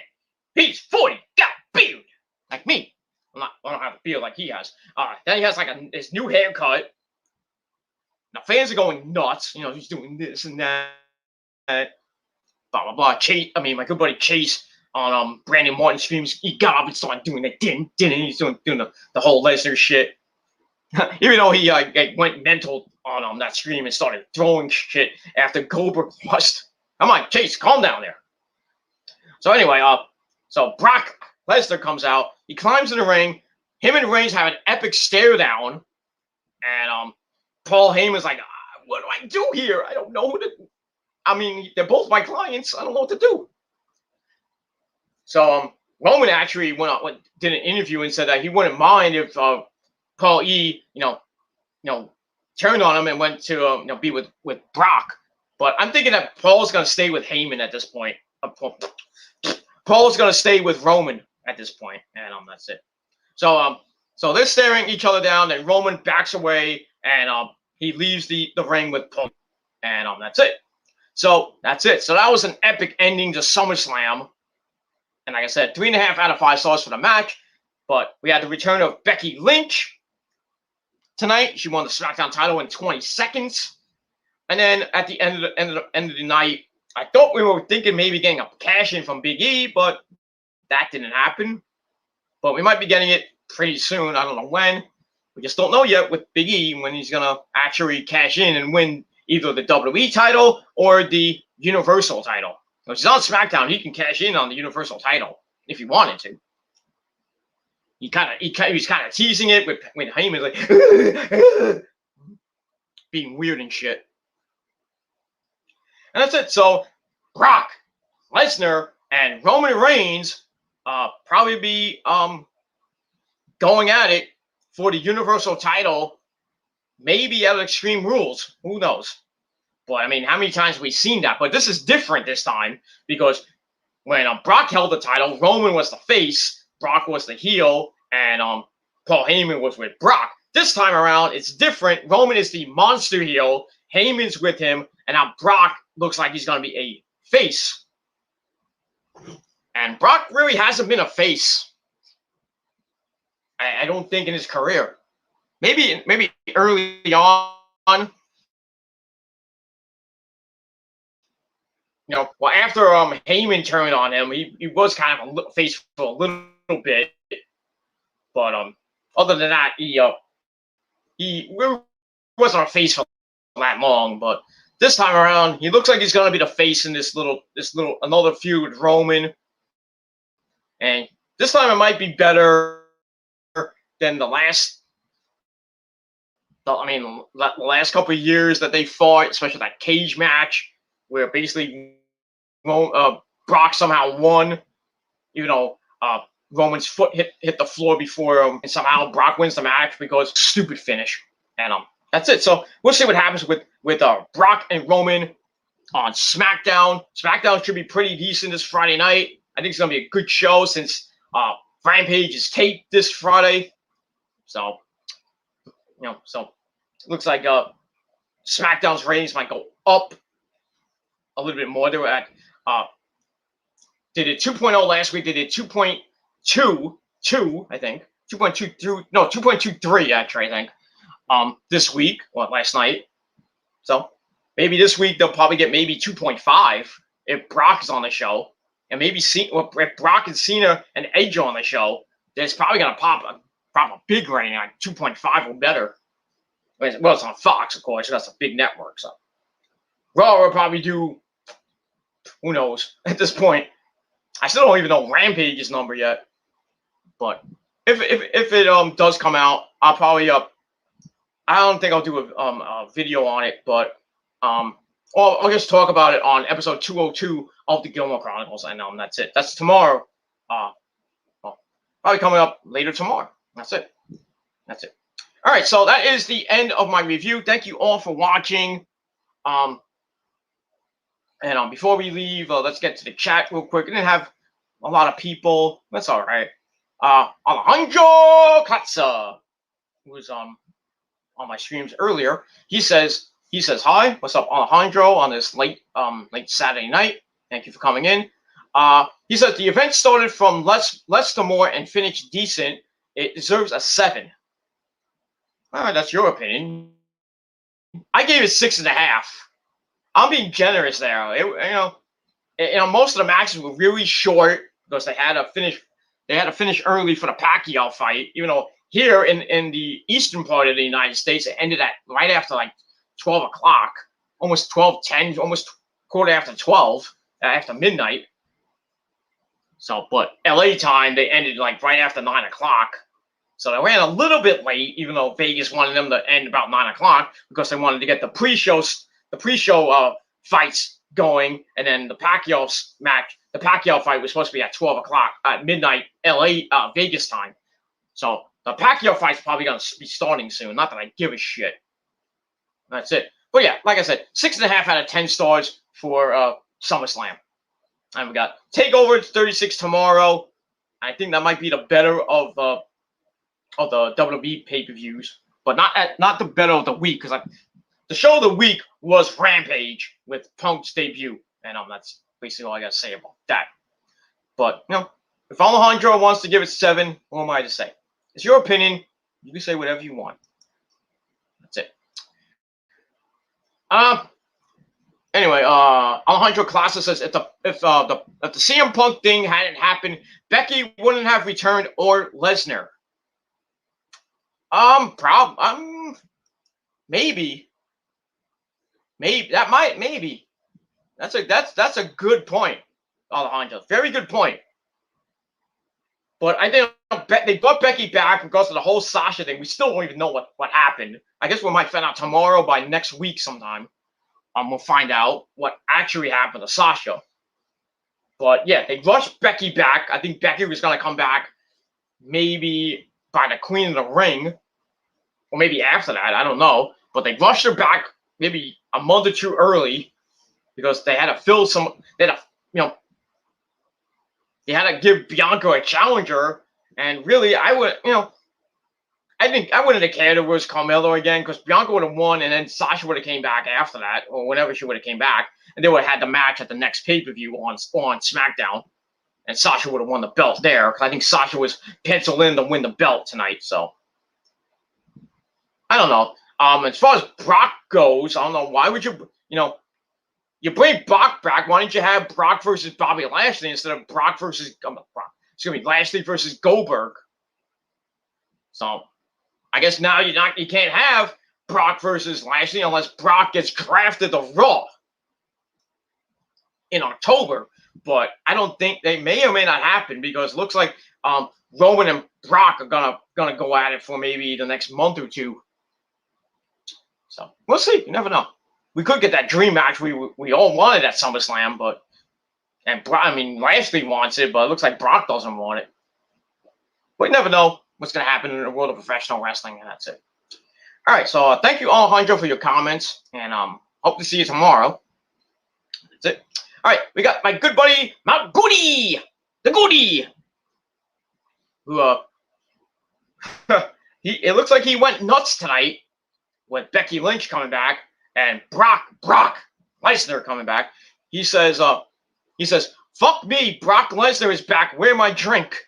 He's 40, got a beard like me. I don't have a beard like he has. Then he has like his new haircut. Now fans are going nuts. You know, he's doing this and that. Blah blah blah. Chase, my good buddy Chase on Brandon Martin streams. He got up and started doing that. He's doing the whole Lesnar shit. Even though he went mental on that stream and started throwing shit after Goldberg lost. I'm like, Chase, calm down there. So anyway, so Brock Lesnar comes out. He climbs in the ring. Him and Reigns have an epic stare down. And Paul Heyman's like, what do I do here? I don't know who to. They're both my clients. I don't know what to do. So Roman actually did an interview and said that he wouldn't mind if Paul E, turned on him and went to be with Brock. But I'm thinking that Paul's gonna stay with Heyman at this point. Paul's gonna stay with Roman at this point, and that's it. So they're staring each other down, and Roman backs away, and he leaves the ring with Paul, and that's it. So that's it. So that was an epic ending to SummerSlam. And like I said, 3.5 out of 5 stars for the match. But we had the return of Becky Lynch tonight. She won the SmackDown title in 20 seconds. And then at the end of the night, I thought we were thinking maybe getting a cash in from Big E, but that didn't happen. But we might be getting it pretty soon. I don't know when. We just don't know yet with Big E when he's gonna actually cash in and win either the WWE title or the Universal title. If he's on SmackDown, he can cash in on the Universal title if he wanted to. He was kind of teasing it with Heyman, like being weird and shit. And that's it. So Brock Lesnar and Roman Reigns probably be going at it for the Universal title. Maybe at Extreme Rules. Who knows? But, how many times have we seen that? But this is different this time because when Brock held the title, Roman was the face, Brock was the heel, and Paul Heyman was with Brock. This time around, it's different. Roman is the monster heel. Heyman's with him, and now Brock looks like he's going to be a face. And Brock really hasn't been a face. I don't think in his career. Maybe early on, after Heyman turned on him, he was kind of a face for a little bit, but other than that, he really wasn't a face for that long. But this time around, he looks like he's gonna be the face in this little another feud with Roman, and this time it might be better than the last. The last couple of years that they fought, especially that cage match, where basically Brock somehow won, even though Roman's foot hit the floor before him, and somehow Brock wins the match because stupid finish. And that's it. So we'll see what happens with Brock and Roman on SmackDown. SmackDown should be pretty decent this Friday night. I think it's gonna be a good show since Rampage is taped this Friday. So so it looks like SmackDown's ratings might go up a little bit more. They were at they did 2.0 last week. They did 2.22, I think. 2.23 actually, I think. This week, last night. So maybe this week they'll probably get maybe 2.5 if Brock is on the show, and maybe if Brock and Cena and Edge are on the show, it's probably gonna pop a big rating, like 2.5 or better. Well, it's on Fox, of course. That's a big network. So Raw will probably do, who knows at this point. I still don't even know Rampage's number yet. But if it does come out, I'll probably I don't think I'll do a video on it, but I'll just talk about it on episode 202 of the Gilmore Chronicles, and that's it. That's tomorrow. Well, probably coming up later tomorrow. That's it. That's it. All right, so that is the end of my review. Thank you all for watching. And before we leave, let's get to the chat real quick. I didn't have a lot of people. That's all right. Alejandro Katza, who was on my streams earlier, he says hi. What's up, Alejandro, on this late Saturday night? Thank you for coming in. He says the event started from less to more and finished decent. It deserves a 7. All right, that's your opinion. I gave it 6.5. I'm being generous there. Most of the matches were really short because they had to finish early for the Pacquiao fight. Even though here in the eastern part of the United States, it ended at right after like 12 o'clock, almost 12:10, almost quarter after 12, after midnight. So, but LA time, they ended like right after 9 o'clock. So they ran a little bit late, even though Vegas wanted them to end about 9 o'clock because they wanted to get the pre-show fights going, and then the Pacquiao match. The Pacquiao fight was supposed to be at 12 o'clock at midnight LA Vegas time. So the Pacquiao fight's probably going to be starting soon. Not that I give a shit. That's it. But yeah, like I said, 6.5 out of 10 stars for SummerSlam. And we got TakeOver 36 tomorrow. I think that might be the better of the WWE pay-per-views, but not the better of the week, because the show of the week was Rampage with Punk's debut, and that's basically all I got to say about that. But if Alejandro wants to give it 7, who am I to say? It's your opinion. You can say whatever you want. That's it. Anyway, Alejandro Classa says if the CM Punk thing hadn't happened, Becky wouldn't have returned, or Lesnar. Maybe that's a good point, Alejandro. Very good point. But I think they brought Becky back because of the whole Sasha thing. We still don't even know what happened. I guess we might find out tomorrow, by next week sometime. We'll find out what actually happened to Sasha. But yeah, they rushed Becky back. I think Becky was gonna come back maybe by the Queen of the Ring, or maybe after that. I don't know. But they rushed her back maybe a month or two early because they had to fill some. They had to give Bianca a challenger, and really, I think I wouldn't have cared if it was Carmelo again, because Bianca would have won, and then Sasha would have came back after that, or whenever she would have came back, and they would have had the match at the next pay-per-view on SmackDown, and Sasha would have won the belt there, because I think Sasha was penciled in to win the belt tonight. So I don't know. As far as Brock goes, I don't know, why would you bring Brock back? Why didn't you have Brock versus Bobby Lashley instead of Lashley versus Goldberg? So I guess now you can't have Brock versus Lashley unless Brock gets drafted to Raw in October. But I don't think they may or may not happen, because it looks like Roman and Brock are gonna go at it for maybe the next month or two. So we'll see. You never know. We could get that dream match we all wanted at SummerSlam, Lashley wants it, but it looks like Brock doesn't want it. But you never know what's going to happen in the world of professional wrestling, and that's it. All right, so thank you, Alejandro, for your comments, and hope to see you tomorrow. That's it. All right, we got my good buddy, Mount Goody, the Goody, who it looks like he went nuts tonight with Becky Lynch coming back and Brock Lesnar coming back. He says, "Fuck me, Brock Lesnar is back. Where my drink?"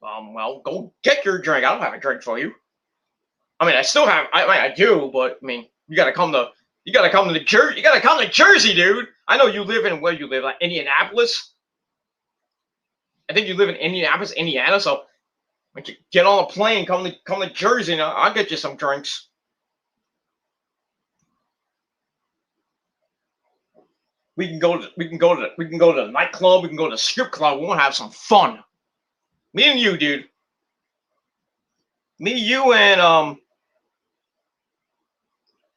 Well, go get your drink. I don't have a drink for you. I still have. I do, but you gotta come to Jersey. You gotta come to Jersey, dude. I know you live in where you live, like Indianapolis. I think you live in Indianapolis, Indiana. So get on a plane, come to Jersey, and I'll get you some drinks. We can go to the nightclub. We can go to the strip club. We want to have some fun. Me and you, dude. Me, you, and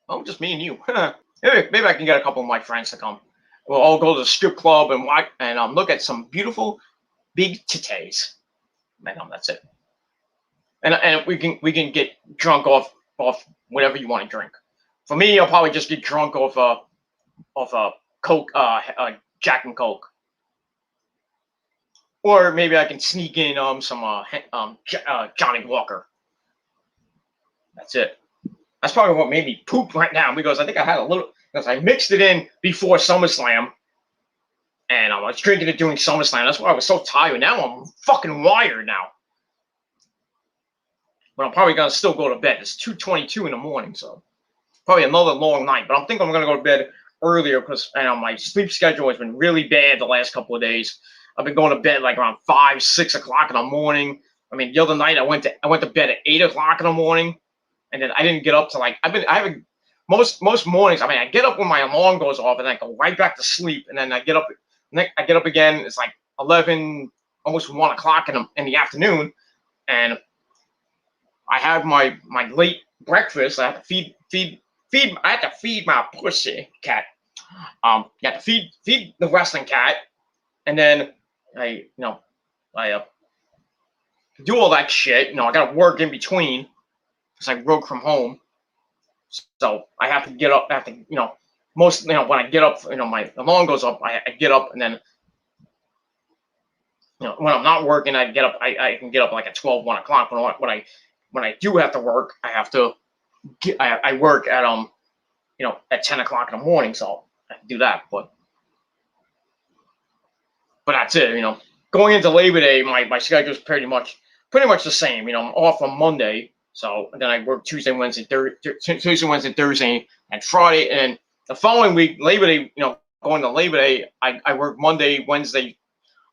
oh, just me and you. Maybe I can get a couple of my friends to come. We'll all go to the strip club and look at some beautiful big titties. And that's it. And we can get drunk off whatever you want to drink. For me, I'll probably just get drunk off Coke, Jack and Coke. Or maybe I can sneak in some Johnny Walker. That's it. That's probably what made me poop right now, because I think I had a little, because I mixed it in before SummerSlam, and I was drinking it during SummerSlam. That's why I was so tired. Now I'm fucking wired now. But I'm probably gonna still go to bed. It's 2:22 in the morning, so probably another long night. But I'm thinking I'm gonna go to bed earlier because my sleep schedule has been really bad the last couple of days. I've been going to bed like around 5, 6 o'clock in the morning. I mean, the other night I went to bed at 8 o'clock in the morning, and then I didn't get up to like most mornings. I mean, I get up when my alarm goes off, and I go right back to sleep, and then I get up again. It's like 11, almost 1 o'clock in the afternoon, and I have my late breakfast. I have to feed. I have to feed my pussy cat. You have to feed the wrestling cat, and then I do all that shit. I got to work in between because I work from home. So I have to get up. I have to, when I get up, my alarm goes up. I get up, and then, when I'm not working, I get up. I can get up like at 12, 1 o'clock. But when I do have to work, I have to. I work at at 10 o'clock in the morning, so I can do that. But that's it. Going into Labor Day, my schedule is pretty much the same. I'm off on Monday. So then I work Tuesday, Wednesday, Thursday, and Friday. And the following week, Labor Day, going to Labor Day, I work Monday, Wednesday,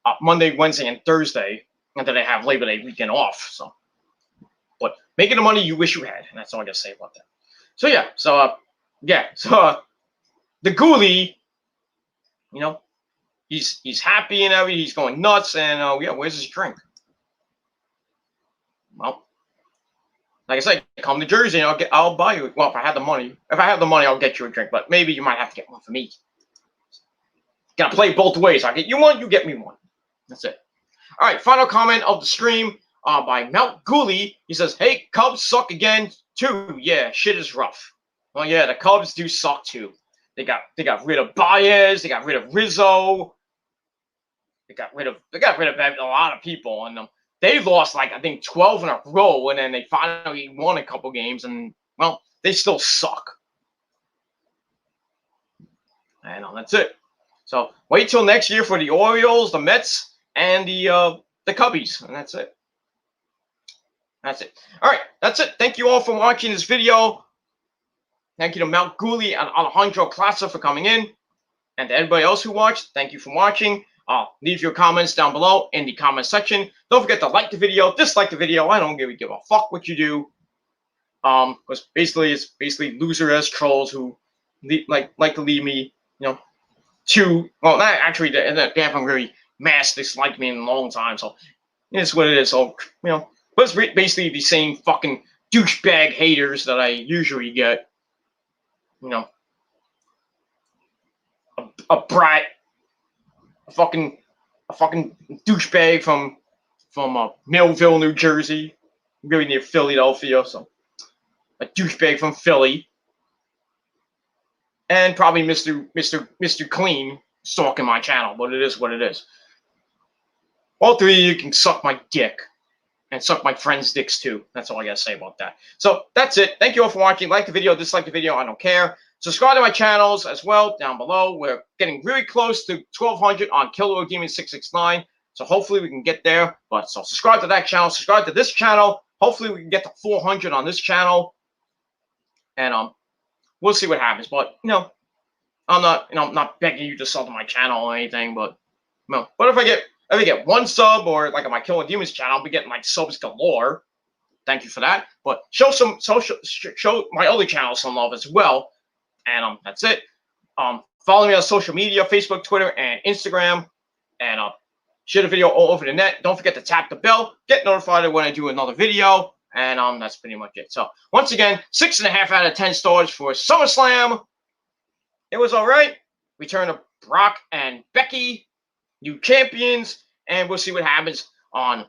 and Thursday, and then I have Labor Day weekend off. So, but making the money you wish you had, and that's all I got to say about that. So yeah, the Ghoulie, he's happy and everything. He's going nuts, and where's his drink? Well, like I said, come to Jersey and I'll buy you. Well, if I have the money, I'll get you a drink. But maybe you might have to get one for me. Gotta play both ways. I get you one, you get me one. That's it. All right, final comment of the stream by Mount Ghoulie. He says, "Hey, Cubs suck again too. Yeah, shit is rough." Well, yeah, the Cubs do suck too. They got rid of Baez. They got rid of Rizzo. They got rid of a lot of people, and they lost like I think 12 in a row, and then they finally won a couple games, and well, they still suck. And that's it. So wait till next year for the Orioles, the Mets, and the Cubbies, and that's it. That's it. All right, that's it. Thank you all for watching this video. Thank you to Mount Ghoulie and Alejandro Classa for coming in, and to everybody else who watched. Thank you for watching. Leave your comments down below in the comment section. Don't forget to like the video, dislike the video. I don't give a fuck what you do. Because it's basically loser-ass trolls who like to leave me, not actually, they haven't really mass disliked me in a long time. So it's what it is. So but it's basically the same fucking douchebag haters that I usually get. A brat. A fucking douchebag from Millville, New Jersey, really near Philadelphia. So a douchebag from Philly, and probably Mr. Clean stalking my channel. But it is what it is. All three of you can suck my dick and suck my friends' dicks too. That's all I gotta say about that. So that's it. Thank you all for watching. Like the video, dislike the video. I don't care. Subscribe to my channels as well down below. We're getting really close to 1,200 on Killer Demon 669. So hopefully we can get there. But so subscribe to that channel. Subscribe to this channel. Hopefully we can get to 400 on this channel. And we'll see what happens. But I'm not begging you to sub to my channel or anything. But but if I get If I get 1 sub, or like on my Killing Demons channel, I'll be getting like subs galore. Thank you for that. But show my other channels some love as well. And that's it. Follow me on social media, Facebook, Twitter, and Instagram. And share the video all over the net. Don't forget to tap the bell. Get notified when I do another video. And that's pretty much it. So once again, 6.5 out of 10 stars for SummerSlam. It was all right. Return of Brock and Becky, new champions, and we'll see what happens on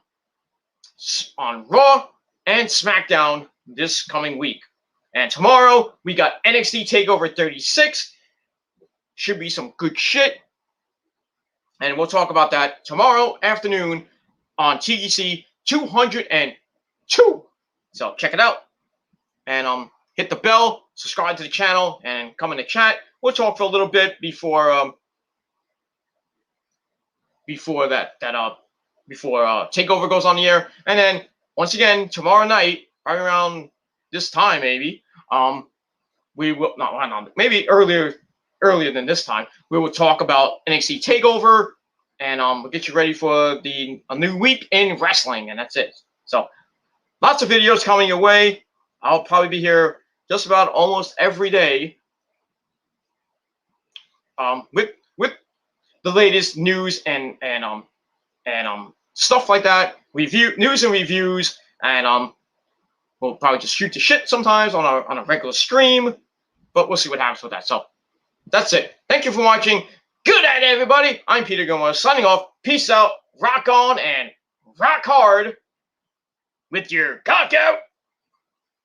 Raw and SmackDown this coming week. And tomorrow we got NXT TakeOver 36. Should be some good shit. And we'll talk about that tomorrow afternoon on TGC 202. So check it out. And hit the bell, subscribe to the channel, and come in the chat. We'll talk for a little bit before TakeOver goes on the air. And then once again tomorrow night, right around this time maybe, we will maybe earlier than this time, we will talk about NXT TakeOver, and we'll get you ready for a new week in wrestling, and that's it. So lots of videos coming your way. I'll probably be here just about almost every day, with the latest news and stuff like that, news and reviews, and we'll probably just shoot the shit sometimes on a regular stream, but we'll see what happens with that. So that's it. Thank you for watching. Good night, everybody. I'm Peter Gilmore signing off. Peace out. Rock on and rock hard with your cock out.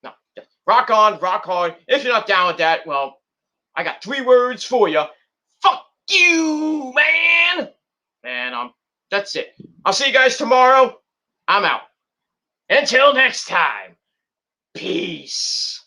No, just rock on, rock hard. If you're not down with that, well, I got 3 words for you. Fuck you, man. And that's it. I'll see you guys tomorrow. I'm out. Until next time. Peace.